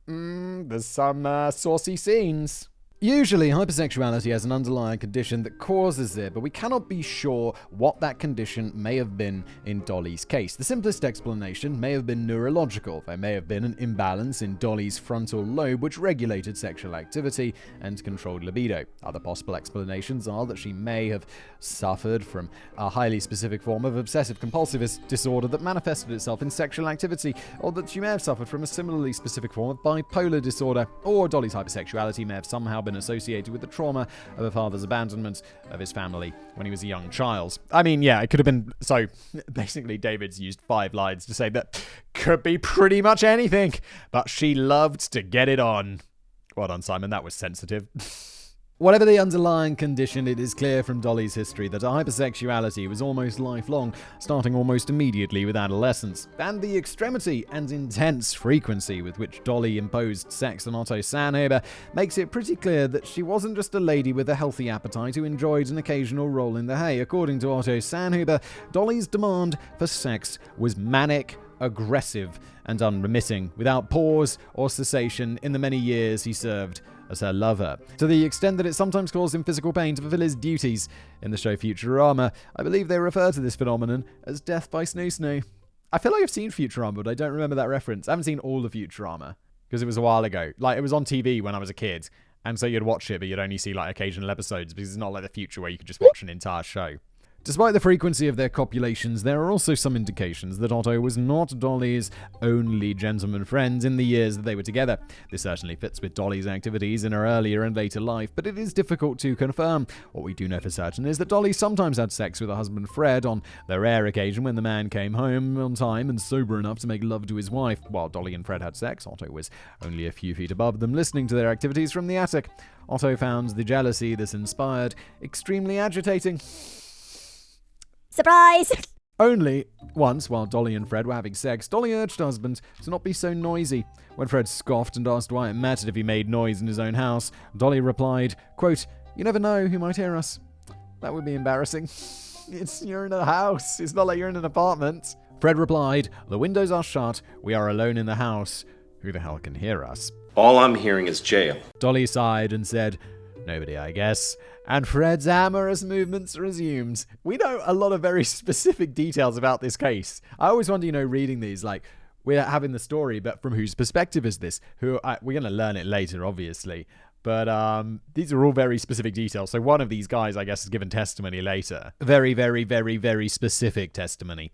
there's some saucy scenes. Usually, hypersexuality has an underlying condition that causes it, but we cannot be sure what that condition may have been in Dolly's case. The simplest explanation may have been neurological. There may have been an imbalance in Dolly's frontal lobe which regulated sexual activity and controlled libido. Other possible explanations are that she may have suffered from a highly specific form of obsessive-compulsive disorder that manifested itself in sexual activity, or that she may have suffered from a similarly specific form of bipolar disorder, or Dolly's hypersexuality may have somehow been associated with the trauma of her father's abandonment of his family when he was a young child. I mean, yeah, it could have been... So, basically, David's used 5 lines to say that could be pretty much anything, but she loved to get it on. Well done, Simon. That was sensitive. Whatever the underlying condition, it is clear from Dolly's history that her hypersexuality was almost lifelong, starting almost immediately with adolescence. And the extremity and intense frequency with which Dolly imposed sex on Otto Sanhuber makes it pretty clear that she wasn't just a lady with a healthy appetite who enjoyed an occasional roll in the hay. According to Otto Sanhuber, Dolly's demand for sex was manic, aggressive, and unremitting, without pause or cessation in the many years he served as her lover, to the extent that it sometimes caused him physical pain to fulfill his duties. In the show Futurama, I believe they refer to this phenomenon as death by snoo-snoo. I feel like I've seen Futurama, but I don't remember that reference. I haven't seen all of Futurama, because it was a while ago. Like, it was on TV when I was a kid, and so you'd watch it, but you'd only see, like, occasional episodes, because it's not like the future where you could just watch an entire show. Despite the frequency of their copulations, there are also some indications that Otto was not Dolly's only gentleman friend in the years that they were together. This certainly fits with Dolly's activities in her earlier and later life, but it is difficult to confirm. What we do know for certain is that Dolly sometimes had sex with her husband Fred on the rare occasion when the man came home on time and sober enough to make love to his wife. While Dolly and Fred had sex, Otto was only a few feet above them, listening to their activities from the attic. Otto found the jealousy this inspired extremely agitating. Surprise! Only once, while Dolly and Fred were having sex, Dolly urged her husband to not be so noisy. When Fred scoffed and asked why it mattered if he made noise in his own house, Dolly replied, quote, "You never know who might hear us." That would be embarrassing. You're in a house. It's not like you're in an apartment. Fred replied, "The windows are shut. We are alone in the house. Who the hell can hear us?" All I'm hearing is jail. Dolly sighed and said, "Nobody, I guess." And Fred's amorous movements resumed. We know a lot of very specific details about this case. I always wonder, reading these, like, we're having the story, but from whose perspective is this? We're going to learn it later, obviously. But these are all very specific details. So one of these guys, I guess, is given testimony later. Very, very, very, very specific testimony.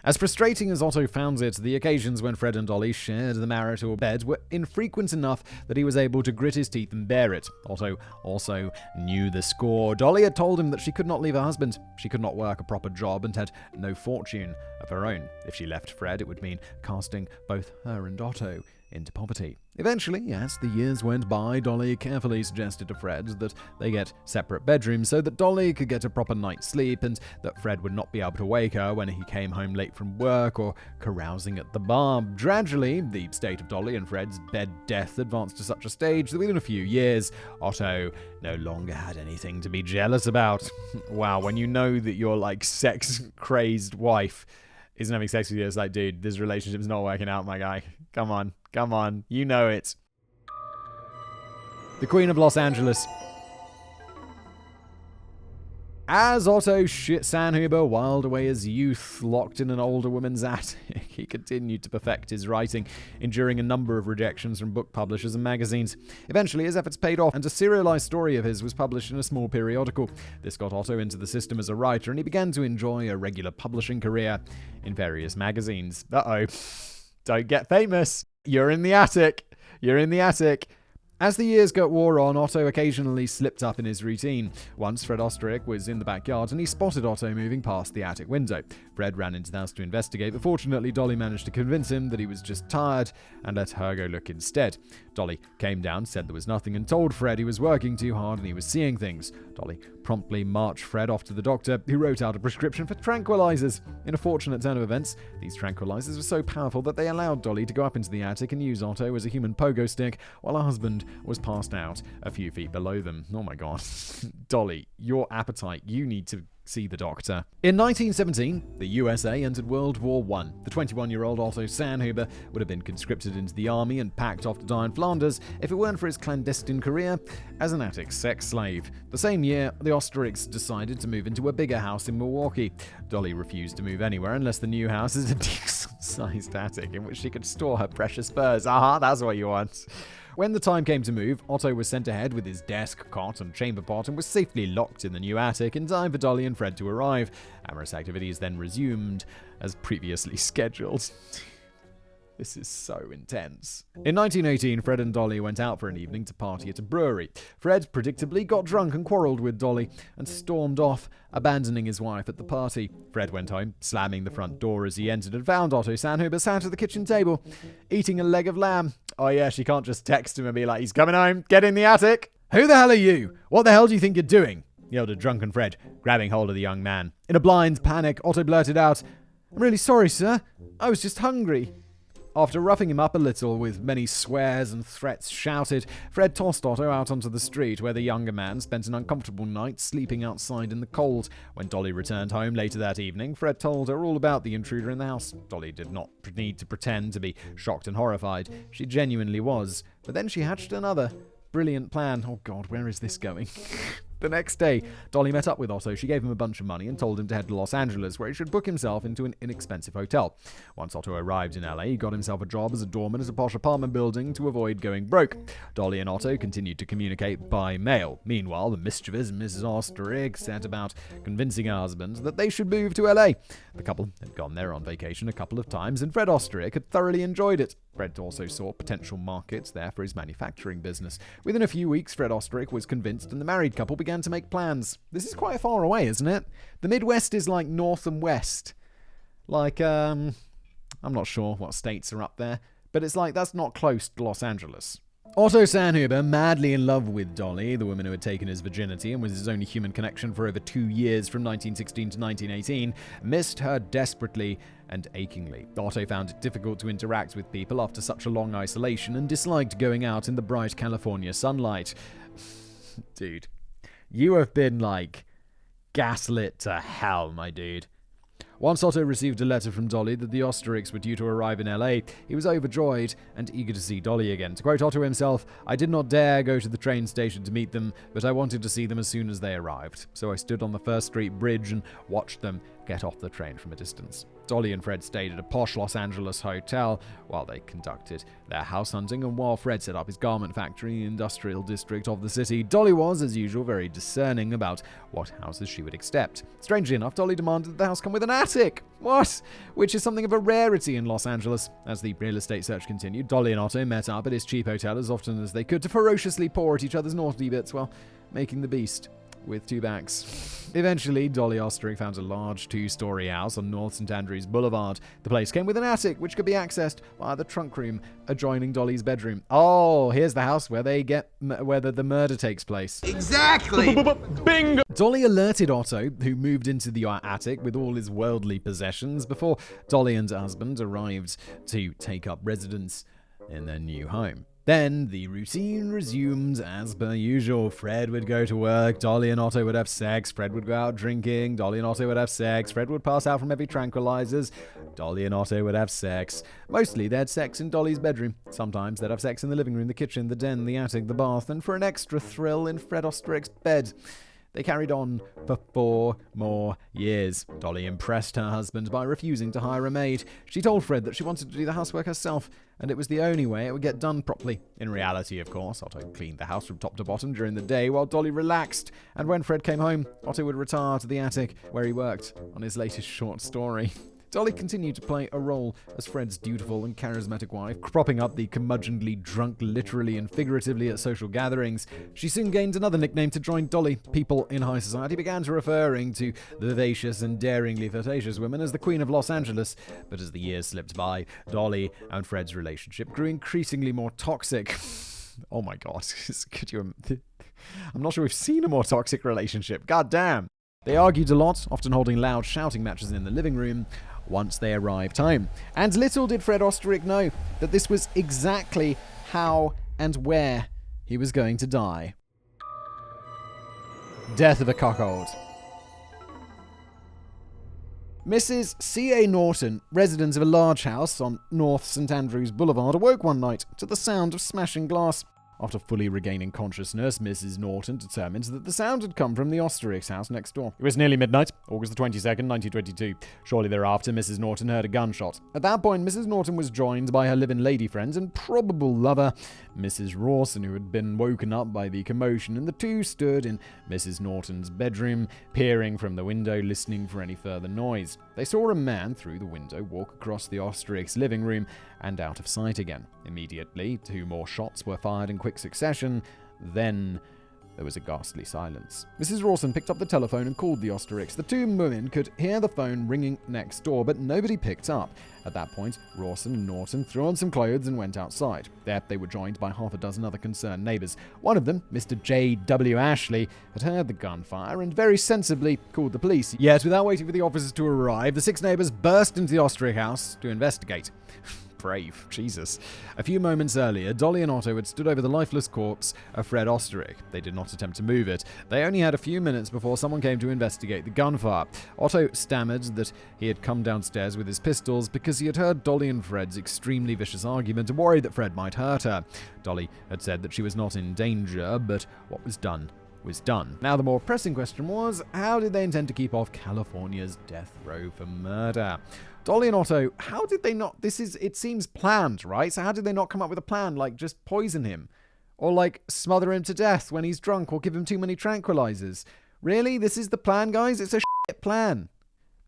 As frustrating as Otto found it, the occasions when Fred and Dolly shared the marital bed were infrequent enough that he was able to grit his teeth and bear it. Otto also knew the score. Dolly had told him that she could not leave her husband. She could not work a proper job and had no fortune of her own. If she left Fred, it would mean casting both her and Otto into poverty. Eventually, as the years went by, Dolly carefully suggested to Fred that they get separate bedrooms so that Dolly could get a proper night's sleep and that Fred would not be able to wake her when he came home late from work or carousing at the bar. Gradually, the state of Dolly and Fred's bed death advanced to such a stage that within a few years, Otto no longer had anything to be jealous about. Wow, when you know that your sex-crazed wife isn't having sex with you, it's like, dude, this relationship's not working out, my guy. Come on, you know it. The Queen of Los Angeles. As Otto Sanhuber whiled away his youth locked in an older woman's attic, he continued to perfect his writing, enduring a number of rejections from book publishers and magazines. Eventually, his efforts paid off, and a serialized story of his was published in a small periodical. This got Otto into the system as a writer, and he began to enjoy a regular publishing career in various magazines. Uh-oh. Don't get famous. You're in the attic. As the years wore on, Otto occasionally slipped up in his routine. Once, Fred Oesterreich was in the backyard and he spotted Otto moving past the attic window. Fred ran into the house to investigate, but fortunately Dolly managed to convince him that he was just tired and let her go look instead. Dolly came down, said there was nothing, and told Fred he was working too hard and he was seeing things. Dolly promptly marched Fred off to the doctor, who wrote out a prescription for tranquilizers. In a fortunate turn of events, these tranquilizers were so powerful that they allowed Dolly to go up into the attic and use Otto as a human pogo stick, while her husband was passed out a few feet below them. Oh my god. Dolly, your appetite, you need to see the doctor. In 1917, the USA entered World War I. The 21-year-old Otto Sanhuber would have been conscripted into the army and packed off to die in Flanders if it weren't for his clandestine career as an attic sex slave. The same year, the Oesterreichs decided to move into a bigger house in Milwaukee. Dolly refused to move anywhere unless the new house is a decent-sized attic in which she could store her precious furs. Aha, that's what you want. When the time came to move, Otto was sent ahead with his desk, cot, and chamber pot and was safely locked in the new attic in time for Dolly and Fred to arrive. Amorous activities then resumed as previously scheduled. This is so intense. In 1918, Fred and Dolly went out for an evening to party at a brewery. Fred predictably got drunk and quarreled with Dolly and stormed off, abandoning his wife at the party. Fred went home, slamming the front door as he entered, and found Otto Sanhuber sat at the kitchen table, eating a leg of lamb. Oh yeah, she can't just text him and be like, he's coming home, get in the attic. Who the hell are you? What the hell do you think you're doing? Yelled a drunken Fred, grabbing hold of the young man. In a blind panic, Otto blurted out, I'm really sorry, sir. I was just hungry. After roughing him up a little with many swears and threats shouted, Fred tossed Otto out onto the street where the younger man spent an uncomfortable night sleeping outside in the cold. When Dolly returned home later that evening, Fred told her all about the intruder in the house. Dolly did not need to pretend to be shocked and horrified. She genuinely was. But then she hatched another brilliant plan. Oh god, where is this going? The next day, Dolly met up with Otto. She gave him a bunch of money and told him to head to Los Angeles, where he should book himself into an inexpensive hotel. Once Otto arrived in LA, he got himself a job as a doorman at a posh apartment building to avoid going broke. Dolly and Otto continued to communicate by mail. Meanwhile, the mischievous Mrs. Oesterreich set about convincing her husband that they should move to LA. The couple had gone there on vacation a couple of times, and Fred Oesterreich had thoroughly enjoyed it. Fred also saw potential markets there for his manufacturing business. Within a few weeks, Fred Oesterreich was convinced, and the married couple began to make plans. This is quite far away, isn't it? The Midwest is like north and west. Like, I'm not sure what states are up there, but it's like that's not close to Los Angeles. Otto Sanhuber, madly in love with Dolly, the woman who had taken his virginity and was his only human connection for over 2 years from 1916 to 1918, missed her desperately and achingly. Otto found it difficult to interact with people after such a long isolation and disliked going out in the bright California sunlight. Dude, you have been, like, gaslit to hell, my dude. Once Otto received a letter from Dolly that the Oesterreichs were due to arrive in LA, he was overjoyed and eager to see Dolly again. To quote Otto himself, "I did not dare go to the train station to meet them, but I wanted to see them as soon as they arrived. So I stood on the First Street Bridge and watched them get off the train from a distance." Dolly and Fred stayed at a posh Los Angeles hotel while they conducted their house hunting, and while Fred set up his garment factory in the industrial district of the city, Dolly was, as usual, very discerning about what houses she would accept. Strangely enough, Dolly demanded that the house come with an attic. What? Which is something of a rarity in Los Angeles. As the real estate search continued, Dolly and Otto met up at his cheap hotel as often as they could to ferociously paw at each other's naughty bits while making the beast with two backs. Eventually, Dolly Oesterreich found a large 2-story house on North St. Andrews Boulevard. The place came with an attic, which could be accessed via the trunk room adjoining Dolly's bedroom. Oh, here's the house where the murder takes place. Exactly! Bingo! Dolly alerted Otto, who moved into the attic with all his worldly possessions, before Dolly and her husband arrived to take up residence in their new home. Then the routine resumed as per usual. Fred would go to work, Dolly and Otto would have sex, Fred would go out drinking, Dolly and Otto would have sex, Fred would pass out from heavy tranquilizers, Dolly and Otto would have sex. Mostly they had sex in Dolly's bedroom. Sometimes they'd have sex in the living room, the kitchen, the den, the attic, the bath, and for an extra thrill in Fred Oesterreich's bed. They carried on for 4 more years. Dolly impressed her husband by refusing to hire a maid. She told Fred that she wanted to do the housework herself, and it was the only way it would get done properly. In reality, of course, Otto cleaned the house from top to bottom during the day while Dolly relaxed, and when Fred came home, Otto would retire to the attic where he worked on his latest short story. Dolly continued to play a role as Fred's dutiful and charismatic wife, propping up the curmudgeonly drunk literally and figuratively at social gatherings. She soon gained another nickname to join Dolly. People in high society began to referring to the vivacious and daringly flirtatious woman as the Queen of Los Angeles. But as the years slipped by, Dolly and Fred's relationship grew increasingly more toxic. Oh my god, could you... I'm not sure we've seen a more toxic relationship. God damn. They argued a lot, often holding loud shouting matches in the living room once they arrived home. And little did Fred Oesterreich know that this was exactly how and where he was going to die. Death of a Cuckold. Mrs. C.A. Norton, resident of a large house on North St. Andrews Boulevard, awoke one night to the sound of smashing glass. After fully regaining consciousness, Mrs. Norton determined that the sound had come from the Oesterreich's house next door. It was nearly midnight, August the 22nd, 1922. Shortly thereafter, Mrs. Norton heard a gunshot. At that point, Mrs. Norton was joined by her live-in lady friend and probable lover, Mrs. Rawson, who had been woken up by the commotion, and the two stood in Mrs. Norton's bedroom, peering from the window, listening for any further noise. They saw a man through the window walk across the Oesterreich's living room and out of sight again. Immediately, 2 more shots were fired in quick succession. Then there was a ghastly silence. Mrs. Rawson picked up the telephone and called the Oesterreichs. The 2 women could hear the phone ringing next door, but nobody picked up. At that point, Rawson and Norton threw on some clothes and went outside. There, they were joined by half a dozen other concerned neighbors. One of them, Mr. J.W. Ashley, had heard the gunfire and very sensibly called the police. Yet, without waiting for the officers to arrive, the 6 neighbors burst into the Oesterreich house to investigate. Brave. Jesus. A few moments earlier, Dolly and Otto had stood over the lifeless corpse of Fred Oesterreich. They did not attempt to move it. They only had a few minutes before someone came to investigate the gunfire. Otto stammered that he had come downstairs with his pistols because he had heard Dolly and Fred's extremely vicious argument and worried that Fred might hurt her. Dolly had said that she was not in danger, but what was done was done. Now, the more pressing question was, how did they intend to keep off California's death row for murder? Dolly and Otto, how did they not? It seems planned, right? So how did they not come up with a plan, like just poison him? Or like smother him to death when he's drunk, or give him too many tranquilizers? Really? This is the plan, guys? It's a shit plan.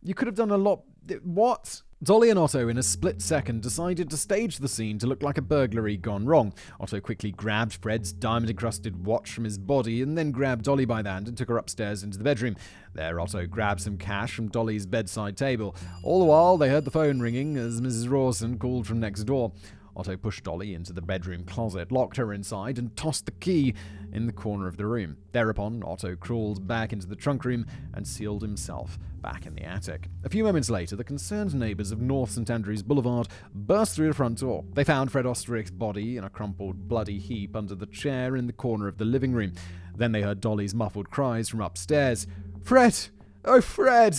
You could have done a lot. What? Dolly and Otto, in a split second, decided to stage the scene to look like a burglary gone wrong. Otto quickly grabbed Fred's diamond-encrusted watch from his body and then grabbed Dolly by the hand and took her upstairs into the bedroom. There, Otto grabbed some cash from Dolly's bedside table. All the while, they heard the phone ringing as Mrs. Rawson called from next door. Otto pushed Dolly into the bedroom closet, locked her inside, and tossed the key in the corner of the room. Thereupon, Otto crawled back into the trunk room and sealed himself back in the attic. A few moments later, the concerned neighbors of North St. Andrews Boulevard burst through the front door. They found Fred Oesterreich's body in a crumpled, bloody heap under the chair in the corner of the living room. Then they heard Dolly's muffled cries from upstairs. "Fred! Oh, Fred!"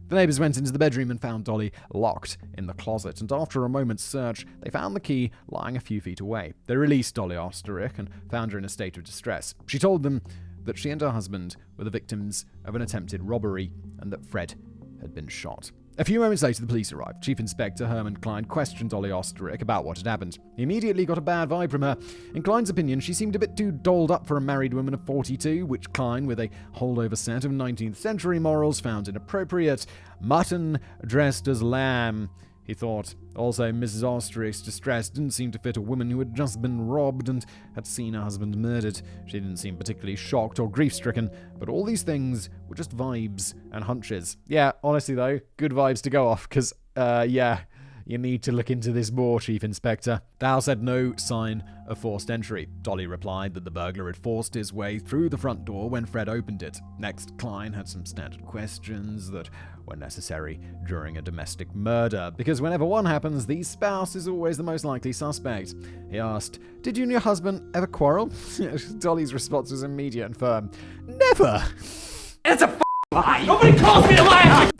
The neighbors went into the bedroom and found Dolly locked in the closet, and after a moment's search, they found the key lying a few feet away. They released Dolly Oesterreich and found her in a state of distress. She told them that she and her husband were the victims of an attempted robbery and that Fred had been shot. A few moments later, the police arrived. Chief Inspector Herman Klein questioned Dolly Oesterreich about what had happened. He immediately got a bad vibe from her. In Klein's opinion, she seemed a bit too dolled up for a married woman of 42, which Klein, with a holdover set of 19th century morals, found inappropriate. Mutton dressed as lamb, he thought. Also, Mrs. Oesterreich's distress didn't seem to fit a woman who had just been robbed and had seen her husband murdered. She didn't seem particularly shocked or grief-stricken, but all these things were just vibes and hunches. Yeah, honestly though, good vibes to go off, because, you need to look into this more, Chief Inspector. The house had no sign of forced entry. Dolly replied that the burglar had forced his way through the front door when Fred opened it. Next, Klein had some standard questions that were necessary during a domestic murder, because whenever one happens, the spouse is always the most likely suspect. He asked, "Did you and your husband ever quarrel?" Dolly's response was immediate and firm. "Never!" It's a lie. Nobody calls me a liar.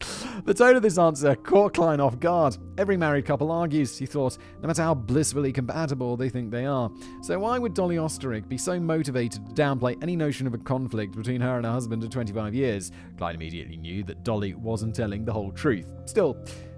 The tone of this answer caught Klein off guard. Every married couple argues, he thought, no matter how blissfully compatible they think they are. So why would Dolly Oesterreich be so motivated to downplay any notion of a conflict between her and her husband of 25 years? Klein immediately knew that Dolly wasn't telling the whole truth. Still,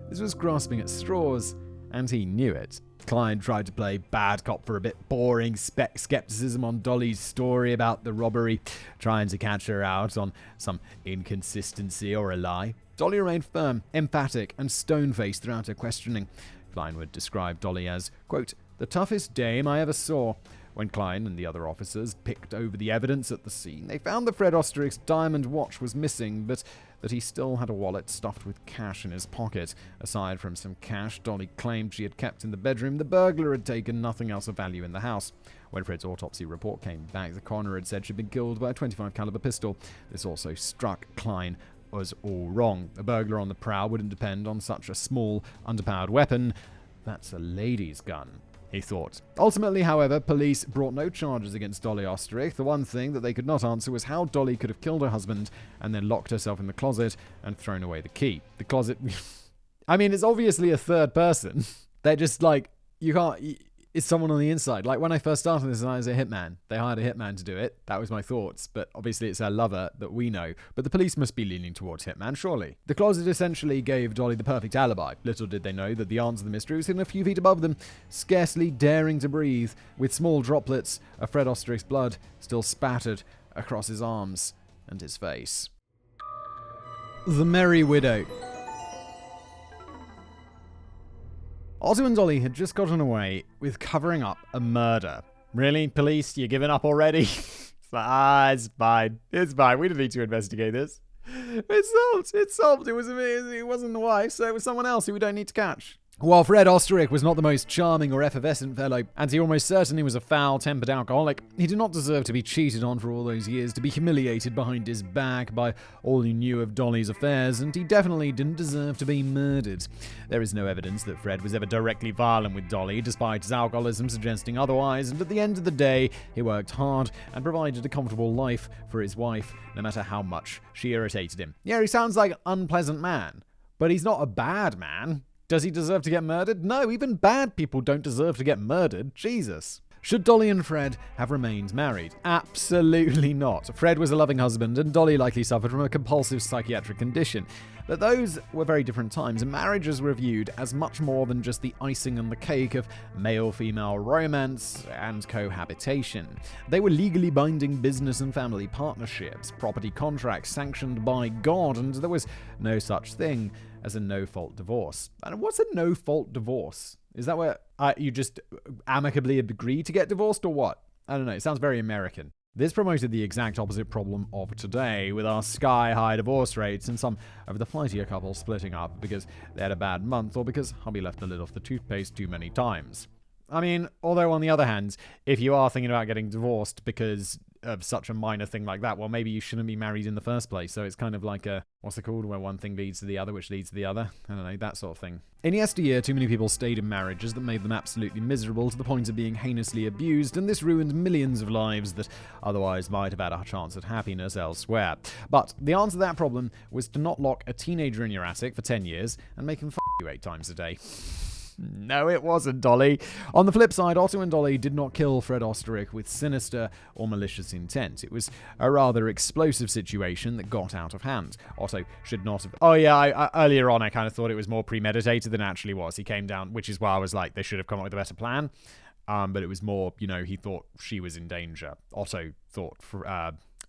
this was grasping at straws, and he knew it. Klein tried to play bad cop for a bit, boring skepticism on Dolly's story about the robbery, trying to catch her out on some inconsistency or a lie. Dolly remained firm, emphatic, and stone-faced throughout her questioning. Klein would describe Dolly as, quote, "the toughest dame I ever saw." When Klein and the other officers picked over the evidence at the scene, they found that Fred Oesterreich's diamond watch was missing, but that he still had a wallet stuffed with cash in his pocket. Aside from some cash Dolly claimed she had kept in the bedroom, the burglar had taken nothing else of value in the house. When Fred's autopsy report came back, the coroner had said she'd been killed by a .25 caliber pistol. This also struck Klein was all wrong. A burglar on the prowl wouldn't depend on such a small, underpowered weapon. That's a lady's gun, he thought. Ultimately, however, police brought no charges against Dolly Oesterreich. The one thing that they could not answer was how Dolly could have killed her husband and then locked herself in the closet and thrown away the key. The closet... I mean, it's obviously a third person. They're just like, you can't... It's someone on the inside. Like when I first started this, I was a hitman. They hired a hitman to do it. That was my thoughts. But obviously it's her lover that we know. But the police must be leaning towards hitman, surely. The closet essentially gave Dolly the perfect alibi. Little did they know that the answer to the mystery was hidden a few feet above them, scarcely daring to breathe, with small droplets of Fred Oesterreich's blood still spattered across his arms and his face. The Merry Widow. Otto and Dolly had just gotten away with covering up a murder. Really? Police, you're giving up already? It's fine. It's fine. We didn't need to investigate this. It's solved. It wasn't the wife, so it was someone else who we don't need to catch. While Fred Oesterreich was not the most charming or effervescent fellow, and he almost certainly was a foul-tempered alcoholic, he did not deserve to be cheated on for all those years, to be humiliated behind his back by all who knew of Dolly's affairs, and he definitely didn't deserve to be murdered. There is no evidence that Fred was ever directly violent with Dolly, despite his alcoholism suggesting otherwise, and at the end of the day, he worked hard and provided a comfortable life for his wife, no matter how much she irritated him. Yeah, he sounds like an unpleasant man, but he's not a bad man. Does he deserve to get murdered? No, even bad people don't deserve to get murdered. Jesus. Should Dolly and Fred have remained married? Absolutely not. Fred was a loving husband, and Dolly likely suffered from a compulsive psychiatric condition. But those were very different times, and marriages were viewed as much more than just the icing on the cake of male-female romance and cohabitation. They were legally binding business and family partnerships, property contracts sanctioned by God, and there was no such thing as a no-fault divorce. And what's a no-fault divorce? Is that where you just amicably agree to get divorced, or what? I don't know. It sounds very American. This promoted the exact opposite problem of today, with our sky-high divorce rates and some of the flightier couples splitting up because they had a bad month or because hubby left the lid off the toothpaste too many times. I mean, although on the other hand, if you are thinking about getting divorced because of such a minor thing like that, well, maybe you shouldn't be married in the first place. So it's kind of like a, what's it called, where one thing leads to the other, which leads to the other. I don't know, that sort of thing. In yesteryear, too many people stayed in marriages that made them absolutely miserable to the point of being heinously abused, and this ruined millions of lives that otherwise might have had a chance at happiness elsewhere. But the answer to that problem was to not lock a teenager in your attic for 10 years and make him f*** you 8 times a day. No, it wasn't, Dolly. On the flip side, Otto and Dolly did not kill Fred Oesterreich with sinister or malicious intent. It was a rather explosive situation that got out of hand. Otto should not have... Oh yeah, earlier on I kind of thought it was more premeditated than it actually was. He came down, which is why I was like, they should have come up with a better plan. But it was more, he thought she was in danger. Otto thought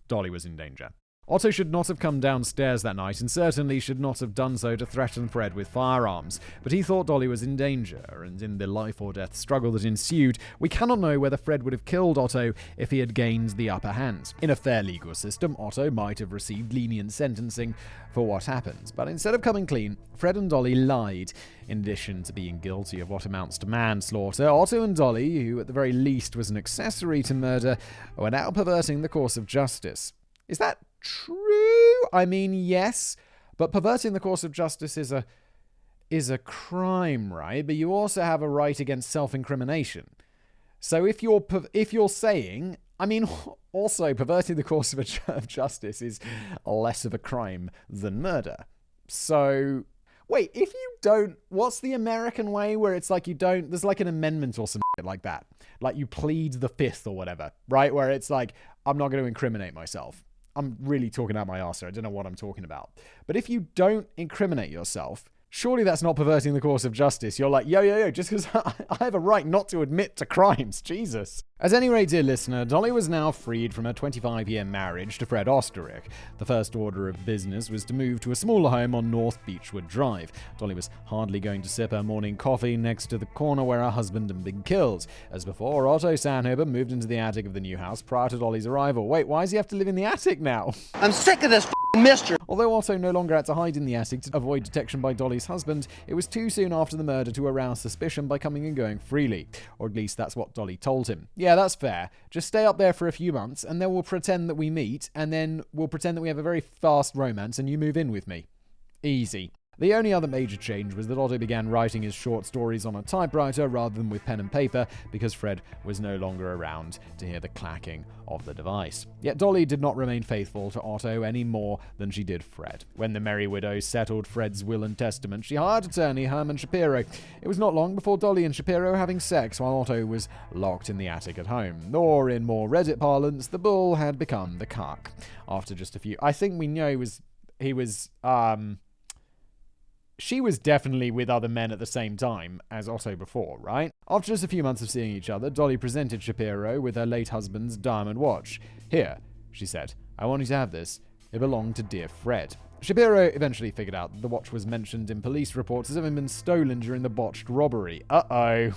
Dolly was in danger. Otto should not have come downstairs that night, and certainly should not have done so to threaten Fred with firearms. But he thought Dolly was in danger, and in the life-or-death struggle that ensued, we cannot know whether Fred would have killed Otto if he had gained the upper hand. In a fair legal system, Otto might have received lenient sentencing for what happened, but instead of coming clean, Fred and Dolly lied. In addition to being guilty of what amounts to manslaughter, Otto and Dolly, who at the very least was an accessory to murder, were now perverting the course of justice. Is that true? I mean, yes, but perverting the course of justice is a crime, right? But you also have a right against self-incrimination. So if you're saying, I mean, also perverting the course of justice is less of a crime than murder. So wait, if you don't, what's the American way where it's like you don't, there's like an amendment or something like that, like you plead the fifth or whatever, right? Where it's like, I'm not going to incriminate myself. I'm really talking out my arse here. I don't know what I'm talking about. But if you don't incriminate yourself, surely that's not perverting the course of justice. You're like, yo, just because I have a right not to admit to crimes. Jesus. At any rate, dear listener, Dolly was now freed from her 25-year marriage to Fred Oesterreich. The first order of business was to move to a smaller home on North Beechwood Drive. Dolly was hardly going to sip her morning coffee next to the corner where her husband had been killed. As before, Otto Sanhuber moved into the attic of the new house prior to Dolly's arrival. Wait, why does he have to live in the attic now? I'm sick of this mister. Although Otto no longer had to hide in the attic to avoid detection by Dolly's husband, it was too soon after the murder to arouse suspicion by coming and going freely. Or at least that's what Dolly told him. Yeah, that's fair. Just stay up there for a few months, and then we'll pretend that we meet, and then we'll pretend that we have a very fast romance, and you move in with me. Easy. The only other major change was that Otto began writing his short stories on a typewriter rather than with pen and paper because Fred was no longer around to hear the clacking of the device. Yet Dolly did not remain faithful to Otto any more than she did Fred. When the Merry Widow settled Fred's will and testament, she hired attorney Herman Shapiro. It was not long before Dolly and Shapiro were having sex while Otto was locked in the attic at home. Or, in more Reddit parlance, the bull had become the cuck. After just a few... I think we know she was definitely with other men at the same time as Otto before, right? After just a few months of seeing each other, Dolly presented Shapiro with her late husband's diamond watch. Here, she said, I want you to have this. It belonged to dear Fred. Shapiro eventually figured out that the watch was mentioned in police reports as having been stolen during the botched robbery. Uh-oh.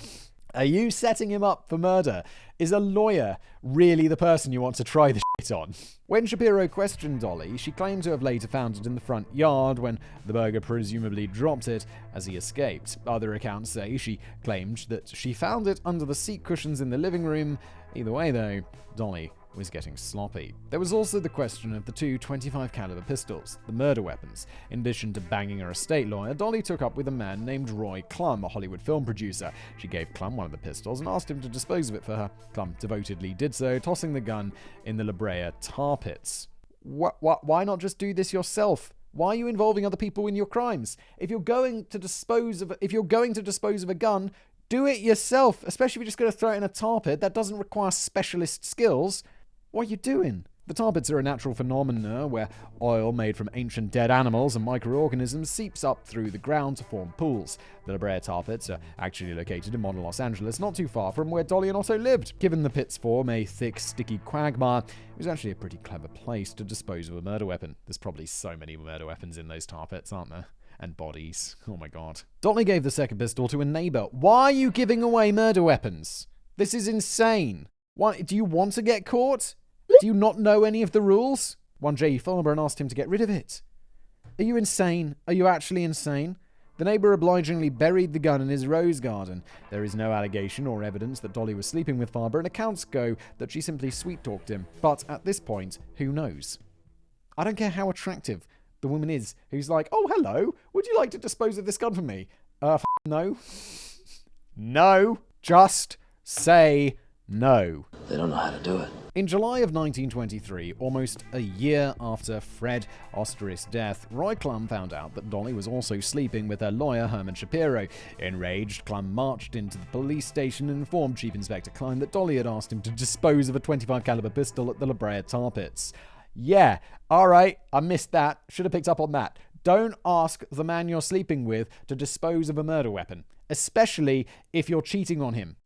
Are you setting him up for murder? Is a lawyer really the person you want to try the shit on? When Shapiro questioned Dolly, she claimed to have later found it in the front yard when the burglar presumably dropped it as he escaped. Other accounts say she claimed that she found it under the seat cushions in the living room. Either way, though, Dolly was getting sloppy. There was also the question of the two 25 caliber pistols, the murder weapons. In addition to banging her estate lawyer, Dolly took up with a man named Roy Klum, a Hollywood film producer. She gave Klum one of the pistols and asked him to dispose of it for her. Klum devotedly did so, tossing the gun in the La Brea tar pits. Why not just do this yourself? Why are you involving other people in your crimes? If you're going to dispose of a gun, Do it yourself, especially if you're just going to throw it in a tar pit. That doesn't require specialist skills. What are you doing? The tar pits are a natural phenomenon where oil made from ancient dead animals and microorganisms seeps up through the ground to form pools. The La Brea tar pits are actually located in modern Los Angeles, not too far from where Dolly and Otto lived. Given the pits form a thick, sticky quagmire, it was actually a pretty clever place to dispose of a murder weapon. There's probably so many murder weapons in those tar pits, aren't there? And bodies. Oh my god. Dolly gave the second pistol to a neighbor. Why are you giving away murder weapons? This is insane. Why, do you want to get caught? Do you not know any of the rules? One J.E. Farber and asked him to get rid of it. Are you insane? Are you actually insane? The neighbor obligingly buried the gun in his rose garden. There is no allegation or evidence that Dolly was sleeping with Farber, and accounts go that she simply sweet-talked him. But at this point, who knows? I don't care how attractive the woman is who's like, oh, hello, would you like to dispose of this gun for me? No. No. Just say no. They don't know how to do it. In July of 1923, almost a year after Fred Oesterreich's death, Roy Clum found out that Dolly was also sleeping with her lawyer, Herman Shapiro. Enraged, Clum marched into the police station and informed Chief Inspector Klein that Dolly had asked him to dispose of a .25 caliber pistol at the La Brea tar pits. Yeah, alright, I missed that. Should have picked up on that. Don't ask the man you're sleeping with to dispose of a murder weapon, especially if you're cheating on him.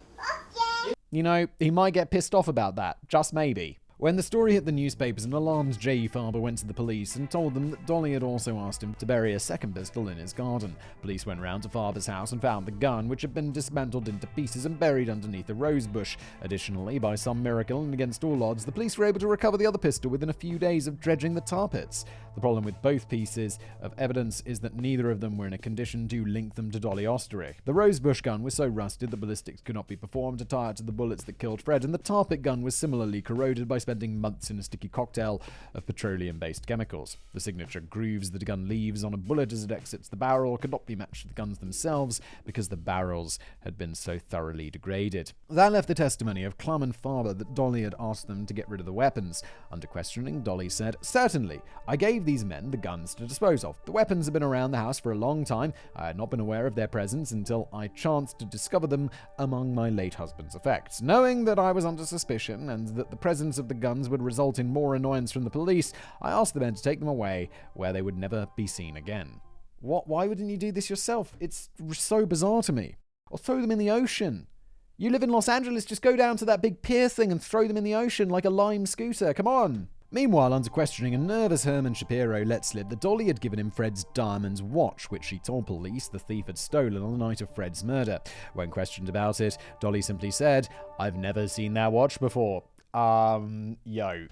You know, he might get pissed off about that. Just maybe. When the story hit the newspapers, an alarmed J.E. Farber went to the police and told them that Dolly had also asked him to bury a second pistol in his garden. Police went round to Farber's house and found the gun, which had been dismantled into pieces and buried underneath a rose bush. Additionally, by some miracle and against all odds, the police were able to recover the other pistol within a few days of dredging the tar pits. The problem with both pieces of evidence is that neither of them were in a condition to link them to Dolly Oesterreich. The rosebush gun was so rusted that ballistics could not be performed to tie it to the bullets that killed Fred, and the tar pit gun was similarly corroded by spending months in a sticky cocktail of petroleum-based chemicals. The signature grooves the gun leaves on a bullet as it exits the barrel could not be matched to the guns themselves because the barrels had been so thoroughly degraded. That left the testimony of Clum and Farber that Dolly had asked them to get rid of the weapons. Under questioning, Dolly said, "Certainly, I gave these men the guns to dispose of. The weapons had been around the house for a long time. I had not been aware of their presence until I chanced to discover them among my late husband's effects. Knowing that I was under suspicion and that the presence of the guns would result in more annoyance from the police, I asked the men to take them away where they would never be seen again." Why wouldn't you do this yourself? It's so bizarre to me. Or throw them in the ocean. You live in Los Angeles, just go down to that big pier thing and throw them in the ocean like a lime scooter. Come on. Meanwhile, under questioning, a nervous Herman Shapiro let slip that Dolly had given him Fred's diamond watch, which she told police the thief had stolen on the night of Fred's murder. When questioned about it, Dolly simply said, "I've never seen that watch before." Yo.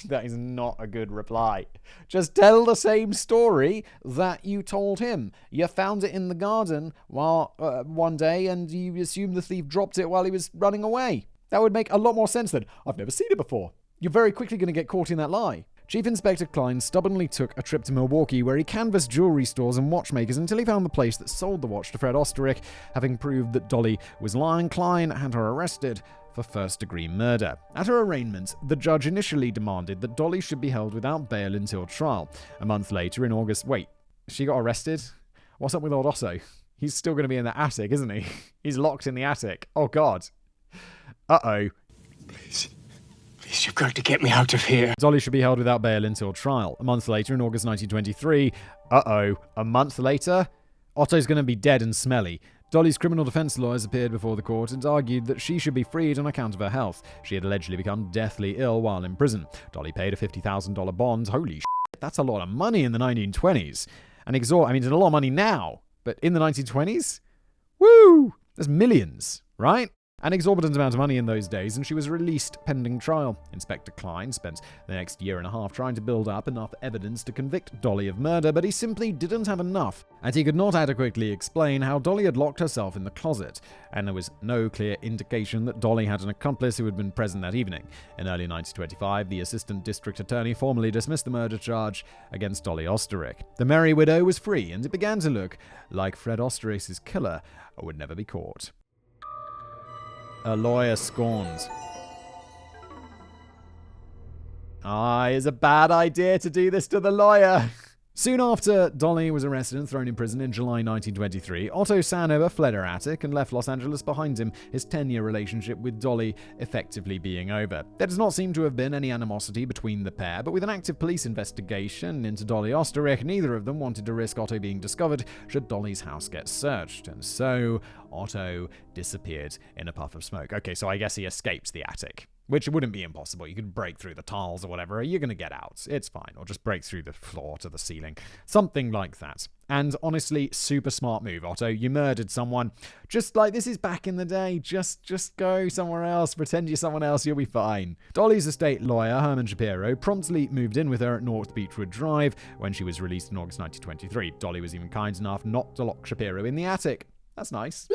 That is not a good reply. Just tell the same story that you told him. You found it in the garden one day and you assumed the thief dropped it while he was running away. That would make a lot more sense than, "I've never seen it before." You're very quickly going to get caught in that lie. Chief Inspector Klein stubbornly took a trip to Milwaukee, where he canvassed jewelry stores and watchmakers until he found the place that sold the watch to Fred Oesterreich. Having proved that Dolly was lying, Klein had her arrested for first-degree murder. At her arraignment, the judge initially demanded that Dolly should be held without bail until trial. A month later, in August... Wait, she got arrested? What's up with old Otto? He's still going to be in the attic, isn't he? He's locked in the attic. Oh, God. Uh-oh. Please, you've got to get me out of here. Dolly should be held without bail until trial. A month later, in August 1923... Uh-oh. A month later? Otto's going to be dead and smelly. Dolly's criminal defense lawyers appeared before the court and argued that she should be freed on account of her health. She had allegedly become deathly ill while in prison. Dolly paid a $50,000 bond. Holy shit, that's a lot of money in the 1920s. It's a lot of money now, but in the 1920s? Woo! There's millions, right? An exorbitant amount of money in those days, and she was released pending trial. Inspector Klein spent the next year and a half trying to build up enough evidence to convict Dolly of murder, but he simply didn't have enough, and he could not adequately explain how Dolly had locked herself in the closet, and there was no clear indication that Dolly had an accomplice who had been present that evening. In early 1925, the assistant district attorney formally dismissed the murder charge against Dolly Oesterreich. The merry widow was free, and it began to look like Fred Oesterreich's killer would never be caught. A lawyer scorned. It's a bad idea to do this to the lawyer. Soon after Dolly was arrested and thrown in prison in July 1923, Otto Sanhuber fled her attic and left Los Angeles behind him, his 10-year relationship with Dolly effectively being over. There does not seem to have been any animosity between the pair, but with an active police investigation into Dolly Oesterreich, neither of them wanted to risk Otto being discovered should Dolly's house get searched, and so Otto disappeared in a puff of smoke. Okay, so I guess he escaped the attic. Which wouldn't be impossible. You could break through the tiles or whatever. You're going to get out. It's fine. Or just break through the floor to the ceiling. Something like that. And honestly, super smart move, Otto. You murdered someone. Just like this is back in the day. Just go somewhere else. Pretend you're someone else. You'll be fine. Dolly's estate lawyer, Herman Shapiro, promptly moved in with her at North Beechwood Drive when she was released in August 1923. Dolly was even kind enough not to lock Shapiro in the attic. That's nice.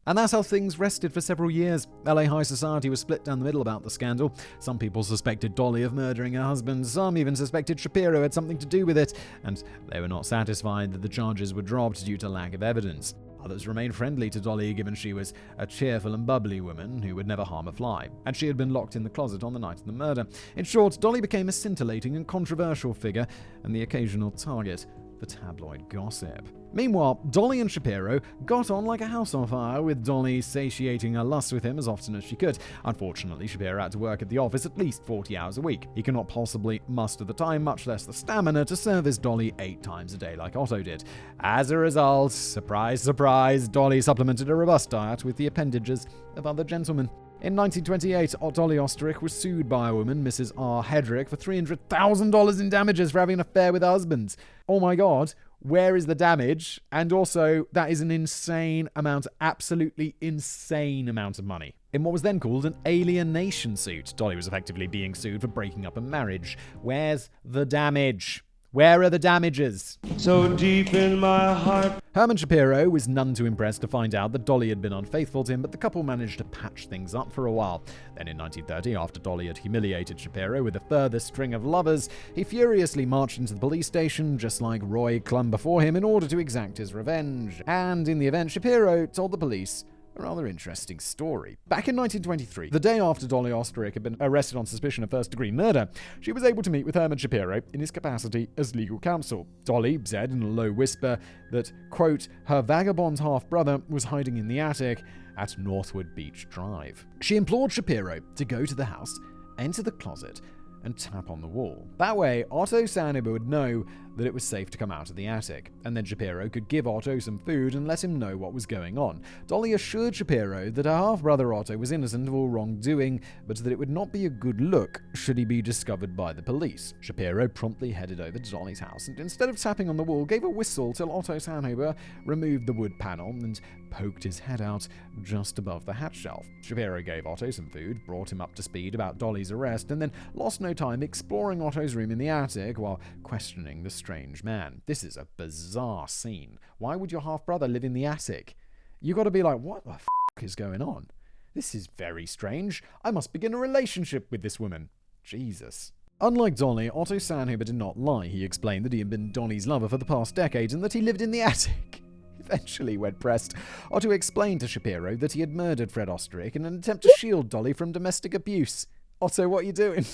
And that's how things rested for several years. LA high society was split down the middle about the scandal. Some people suspected Dolly of murdering her husband. Some even suspected Shapiro had something to do with it. And they were not satisfied that the charges were dropped due to lack of evidence. Others remained friendly to Dolly given she was a cheerful and bubbly woman who would never harm a fly. And she had been locked in the closet on the night of the murder. In short, Dolly became a scintillating and controversial figure and the occasional target for tabloid gossip. Meanwhile, Dolly and Shapiro got on like a house on fire, with Dolly satiating her lust with him as often as she could. Unfortunately, Shapiro had to work at the office at least 40 hours a week. He could not possibly muster the time, much less the stamina, to service Dolly 8 times a day like Otto did. As a result, surprise, surprise, Dolly supplemented a robust diet with the appendages of other gentlemen. In 1928, Dolly Oesterreich was sued by a woman, Mrs. R. Hedrick, for $300,000 in damages for having an affair with her husband. Oh my god, where is the damage? And also, that is an insane amount, absolutely insane amount of money. In what was then called an alienation suit, Dolly was effectively being sued for breaking up a marriage. Where's the damage? Where are the damages? So deep in my heart. Herman Shapiro was none too impressed to find out that Dolly had been unfaithful to him, but the couple managed to patch things up for a while. Then in 1930, after Dolly had humiliated Shapiro with a further string of lovers, he furiously marched into the police station, just like Roy Clum before him, in order to exact his revenge. And in the event, Shapiro told the police a rather interesting story. Back in 1923, the day after Dolly Oesterreich had been arrested on suspicion of first-degree murder, she was able to meet with Herman Shapiro in his capacity as legal counsel. Dolly said in a low whisper that, quote, her vagabond half-brother was hiding in the attic at Northwood Beach Drive. She implored Shapiro to go to the house, enter the closet, and tap on the wall. That way, Otto Sanhuber would know that it was safe to come out of the attic, and then Shapiro could give Otto some food and let him know what was going on. Dolly assured Shapiro that her half-brother Otto was innocent of all wrongdoing, but that it would not be a good look should he be discovered by the police. Shapiro promptly headed over to Dolly's house, and instead of tapping on the wall, gave a whistle till Otto Sanhuber removed the wood panel and poked his head out just above the hatch shelf. Shapiro gave Otto some food, brought him up to speed about Dolly's arrest, and then lost no time exploring Otto's room in the attic while questioning the strange man. This is a bizarre scene. Why would your half-brother live in the attic? You gotta be like, what the f*** is going on? This is very strange. I must begin a relationship with this woman. Jesus. Unlike Dolly, Otto Sanhuber did not lie. He explained that he had been Dolly's lover for the past decade and that he lived in the attic. Eventually, when pressed, Otto explained to Shapiro that he had murdered Fred Oesterreich in an attempt to shield Dolly from domestic abuse. Otto, what are you doing?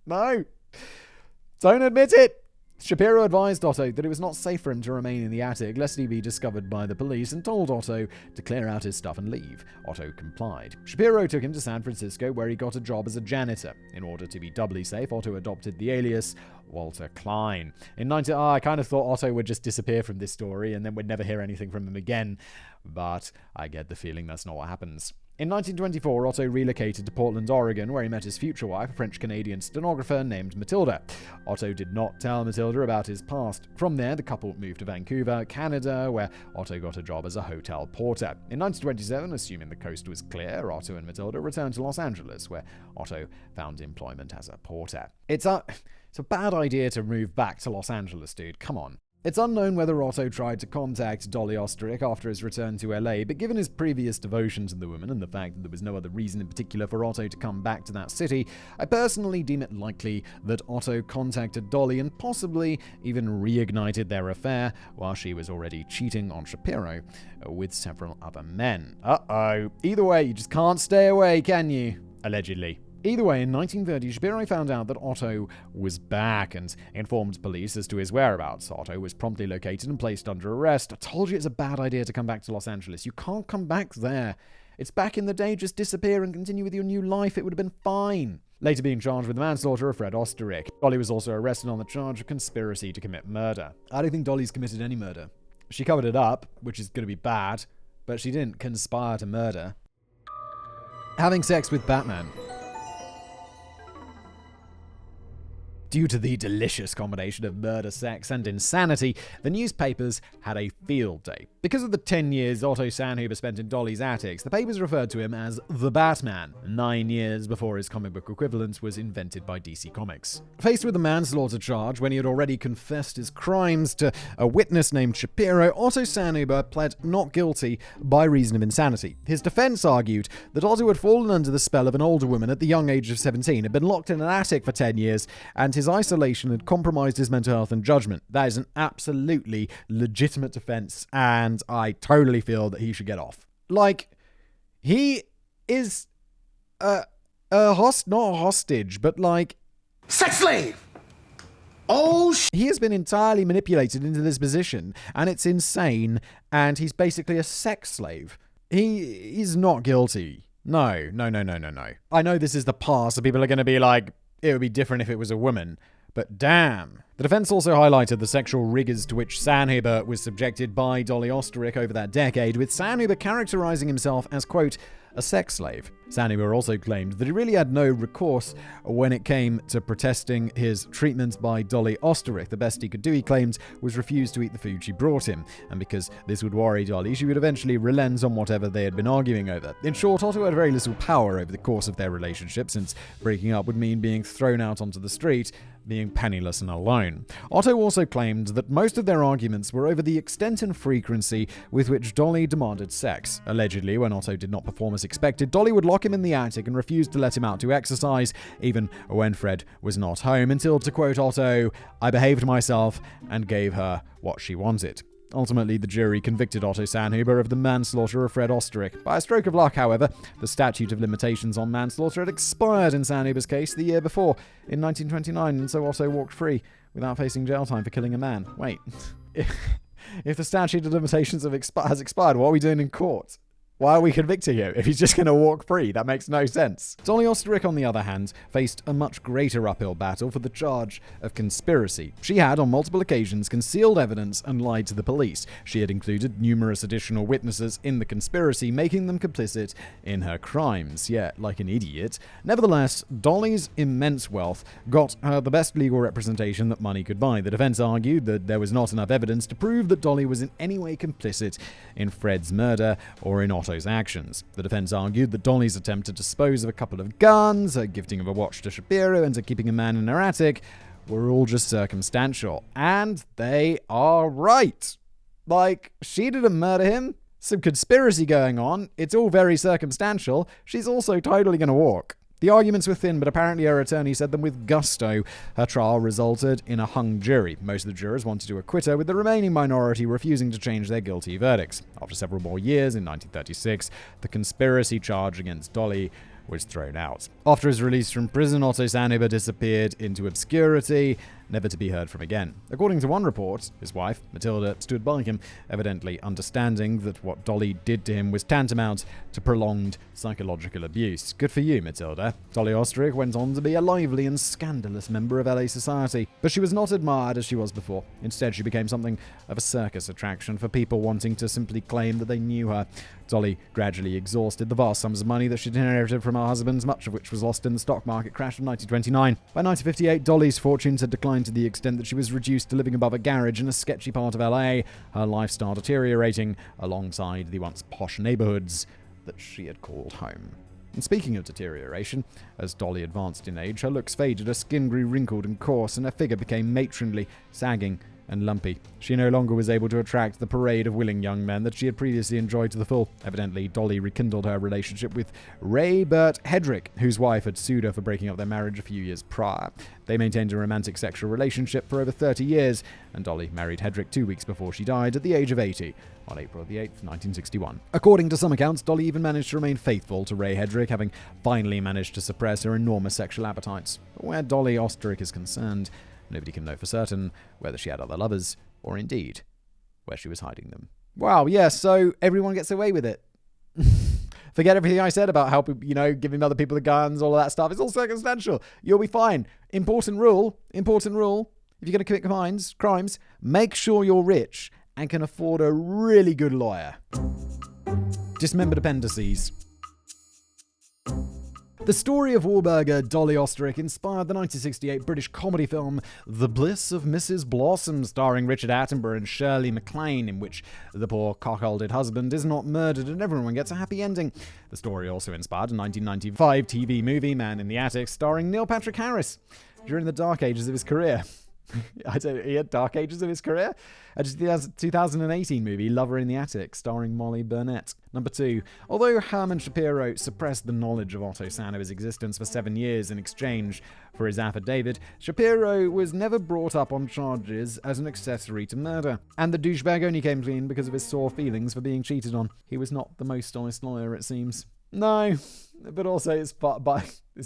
No. Don't admit it. Shapiro advised Otto that it was not safe for him to remain in the attic lest he be discovered by the police, and told Otto to clear out his stuff and leave. Otto complied. Shapiro took him to San Francisco, where he got a job as a janitor. In order to be doubly safe, Otto adopted the alias Walter Klein. I kind of thought Otto would just disappear from this story and then we'd never hear anything from him again, but I get the feeling that's not what happens. In 1924, Otto relocated to Portland, Oregon, where he met his future wife, a French-Canadian stenographer named Matilda. Otto did not tell Matilda about his past. From there, the couple moved to Vancouver, Canada, where Otto got a job as a hotel porter. In 1927, assuming the coast was clear, Otto and Matilda returned to Los Angeles, where Otto found employment as a porter. It's a bad idea to move back to Los Angeles, dude. Come on. It's unknown whether Otto tried to contact Dolly Oesterreich after his return to LA, but given his previous devotion to the woman and the fact that there was no other reason in particular for Otto to come back to that city, I personally deem it likely that Otto contacted Dolly and possibly even reignited their affair while she was already cheating on Shapiro with several other men. Either way, you just can't stay away, can you? Allegedly. Either way, in 1930, Shapiro found out that Otto was back and informed police as to his whereabouts. Otto was promptly located and placed under arrest. I told you it's a bad idea to come back to Los Angeles. You can't come back there. It's back in the day, just disappear and continue with your new life. It would have been fine. Later being charged with the manslaughter of Fred Oesterreich. Dolly was also arrested on the charge of conspiracy to commit murder. I don't think Dolly's committed any murder. She covered it up, which is going to be bad, but she didn't conspire to murder. Having sex with Batman. Due to the delicious combination of murder, sex, and insanity, the newspapers had a field day. Because of the 10 years Otto Sanhuber spent in Dolly's attics, the papers referred to him as the Batman, 9 years before his comic book equivalent was invented by DC Comics. Faced with a manslaughter charge when he had already confessed his crimes to a witness named Shapiro, Otto Sanhuber pled not guilty by reason of insanity. His defense argued that Otto had fallen under the spell of an older woman at the young age of 17, had been locked in an attic for 10 years, and his isolation had compromised his mental health and judgment. That is an absolutely legitimate defense, and I totally feel that he should get off. Like, he is not a hostage, but like... Sex slave! Oh, he has been entirely manipulated into this position, and it's insane, and he's basically a sex slave. He's not guilty. No. I know this is the past, so people are going to be like, it would be different if it was a woman, but damn. The defense also highlighted the sexual rigors to which Sanhuber was subjected by Dolly Oesterreich over that decade, with Sanhuber characterizing himself as, quote, a sex slave. Sanhuber also claimed that he really had no recourse when it came to protesting his treatment by Dolly Oesterreich. The best he could do, he claimed, was refuse to eat the food she brought him, and because this would worry Dolly, she would eventually relent on whatever they had been arguing over. In short, Otto had very little power over the course of their relationship, since breaking up would mean being thrown out onto the street, being penniless and alone. Otto also claimed that most of their arguments were over the extent and frequency with which Dolly demanded sex. Allegedly, when Otto did not perform as expected, Dolly would lock him in the attic and refuse to let him out to exercise, even when Fred was not home, until, to quote Otto, I behaved myself and gave her what she wanted. Ultimately, the jury convicted Otto Sanhuber of the manslaughter of Fred Oesterreich. By a stroke of luck, however, the statute of limitations on manslaughter had expired in Sanhuber's case the year before, in 1929, and so Otto walked free without facing jail time for killing a man. Wait, if the statute of limitations has expired, what are we doing in court? Why are we convicting him if he's just going to walk free? That makes no sense. Dolly Oesterreich, on the other hand, faced a much greater uphill battle for the charge of conspiracy. She had, on multiple occasions, concealed evidence and lied to the police. She had included numerous additional witnesses in the conspiracy, making them complicit in her crimes. Yet, like an idiot. Nevertheless, Dolly's immense wealth got her the best legal representation that money could buy. The defense argued that there was not enough evidence to prove that Dolly was in any way complicit in Fred's murder or in Otto's actions. The defense argued that Dolly's attempt to dispose of a couple of guns, her gifting of a watch to Shapiro, and her keeping a man in her attic were all just circumstantial. And they are right. Like, she didn't murder him. Some conspiracy going on. It's all very circumstantial. She's also totally going to walk. The arguments were thin, but apparently her attorney said them with gusto. Her trial resulted in a hung jury. Most of the jurors wanted to acquit her, with the remaining minority refusing to change their guilty verdicts. After several more years, in 1936, the conspiracy charge against Dolly was thrown out. After his release from prison, Otto Sanhuber disappeared into obscurity, never to be heard from again. According to one report, his wife, Matilda, stood by him, evidently understanding that what Dolly did to him was tantamount to prolonged psychological abuse. Good for you, Matilda. Dolly Oesterreich went on to be a lively and scandalous member of LA society, but she was not admired as she was before. Instead, she became something of a circus attraction for people wanting to simply claim that they knew her. Dolly gradually exhausted the vast sums of money that she'd inherited from her husband, much of which was lost in the stock market crash of 1929. By 1958, Dolly's fortunes had declined to the extent that she was reduced to living above a garage in a sketchy part of LA, her lifestyle deteriorating alongside the once posh neighborhoods that she had called home. And speaking of deterioration, as Dolly advanced in age, her looks faded, her skin grew wrinkled and coarse, and her figure became matronly, sagging and lumpy. She no longer was able to attract the parade of willing young men that she had previously enjoyed to the full. Evidently, Dolly rekindled her relationship with Ray Burt Hedrick, whose wife had sued her for breaking up their marriage a few years prior. They maintained a romantic sexual relationship for over 30 years, and Dolly married Hedrick 2 weeks before she died at the age of 80 on April the 8th, 1961. According to some accounts, Dolly even managed to remain faithful to Ray Hedrick, having finally managed to suppress her enormous sexual appetites. But where Dolly Oesterreich is concerned, nobody can know for certain whether she had other lovers, or indeed, where she was hiding them. Wow, yeah, so everyone gets away with it. Forget everything I said about how, giving other people the guns, all of that stuff. It's all circumstantial. You'll be fine. Important rule. If you're going to commit crimes, make sure you're rich and can afford a really good lawyer. Dismembered appendices. The story of Wahlberger Dolly Oesterreich inspired the 1968 British comedy film The Bliss of Mrs. Blossom, starring Richard Attenborough and Shirley MacLaine, in which the poor cockholded husband is not murdered and everyone gets a happy ending. The story also inspired a 1995 TV movie, Man in the Attic, starring Neil Patrick Harris during the dark ages of his career. He had dark ages of his career? A 2018 movie, Lover in the Attic, starring Molly Burnett. Number 2. Although Herman Shapiro suppressed the knowledge of Otto Sanhuber's existence for 7 years in exchange for his affidavit, Shapiro was never brought up on charges as an accessory to murder. And the douchebag only came clean because of his sore feelings for being cheated on. He was not the most honest lawyer, it seems. No, but also this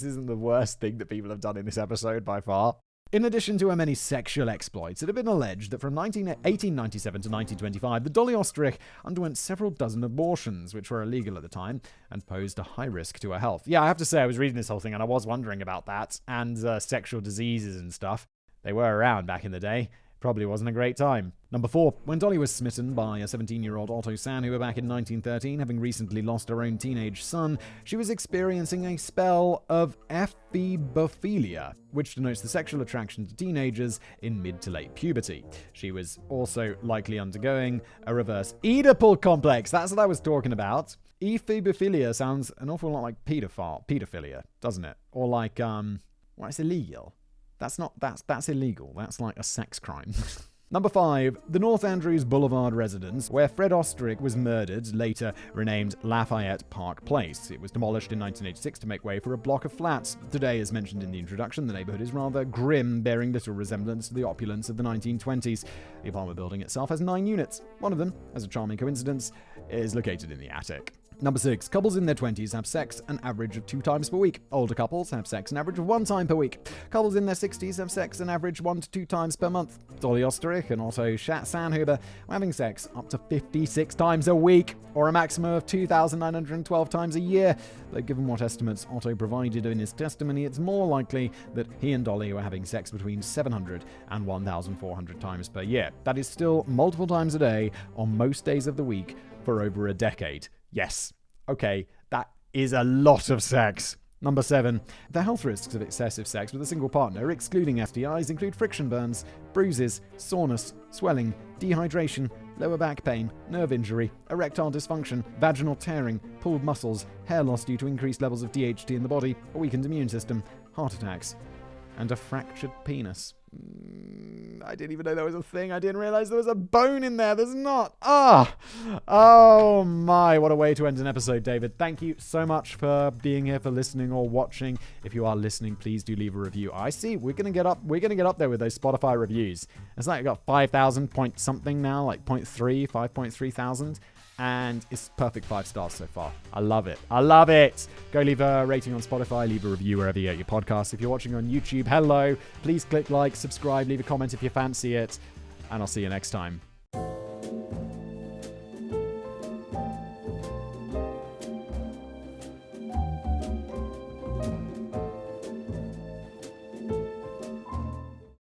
isn't the worst thing that people have done in this episode by far. In addition to her many sexual exploits, it had been alleged that from 1897 to 1925, the Dolly Oesterreich underwent several dozen abortions, which were illegal at the time, and posed a high risk to her health. Yeah, I have to say, I was reading this whole thing, and I was wondering about that, and sexual diseases and stuff. They were around back in the day. Probably wasn't a great time. Number 4. When Dolly was smitten by a 17-year-old Otto Sanhuber back in 1913, having recently lost her own teenage son, she was experiencing a spell of ephebophilia, which denotes the sexual attraction to teenagers in mid to late puberty. She was also likely undergoing a reverse Oedipal complex. That's what I was talking about. Ephebophilia sounds an awful lot like pedophilia, doesn't it? Or like, it's illegal. That's illegal. That's like a sex crime. Number 5. The North Andrews Boulevard residence, where Fred Oesterreich was murdered, later renamed Lafayette Park Place. It was demolished in 1986 to make way for a block of flats. Today, as mentioned in the introduction, the neighborhood is rather grim, bearing little resemblance to the opulence of the 1920s. The apartment building itself has 9 units. One of them, as a charming coincidence, is located in the attic. Number 6. Couples in their 20s have sex an average of 2 times per week. Older couples have sex an average of 1 time per week. Couples in their 60s have sex an average 1 to 2 times per month. Dolly Oesterreich and Otto Sanhuber are having sex up to 56 times a week, or a maximum of 2,912 times a year. Though given what estimates Otto provided in his testimony, it's more likely that he and Dolly were having sex between 700 and 1,400 times per year. That is still multiple times a day on most days of the week for over a decade. Yes. Okay, that is a lot of sex. Number 7. The health risks of excessive sex with a single partner, excluding STIs, include friction burns, bruises, soreness, swelling, dehydration, lower back pain, nerve injury, erectile dysfunction, vaginal tearing, pulled muscles, hair loss due to increased levels of DHT in the body, a weakened immune system, heart attacks, and a fractured penis. I didn't even know that was a thing. I didn't realize there was a bone in there. There's not. Oh my, what a way to end an episode, David. Thank you so much for being here, for listening or watching. If you are listening, please do leave a review. I see we're gonna get up there with those Spotify reviews. It's like got 5,000 point something now, like 5.3 thousand. And it's perfect 5 stars so far. I love it. Go leave a rating on Spotify, leave a review wherever you get your podcasts. If you're watching on YouTube, hello. Please click like, subscribe, leave a comment if you fancy it. And I'll see you next time.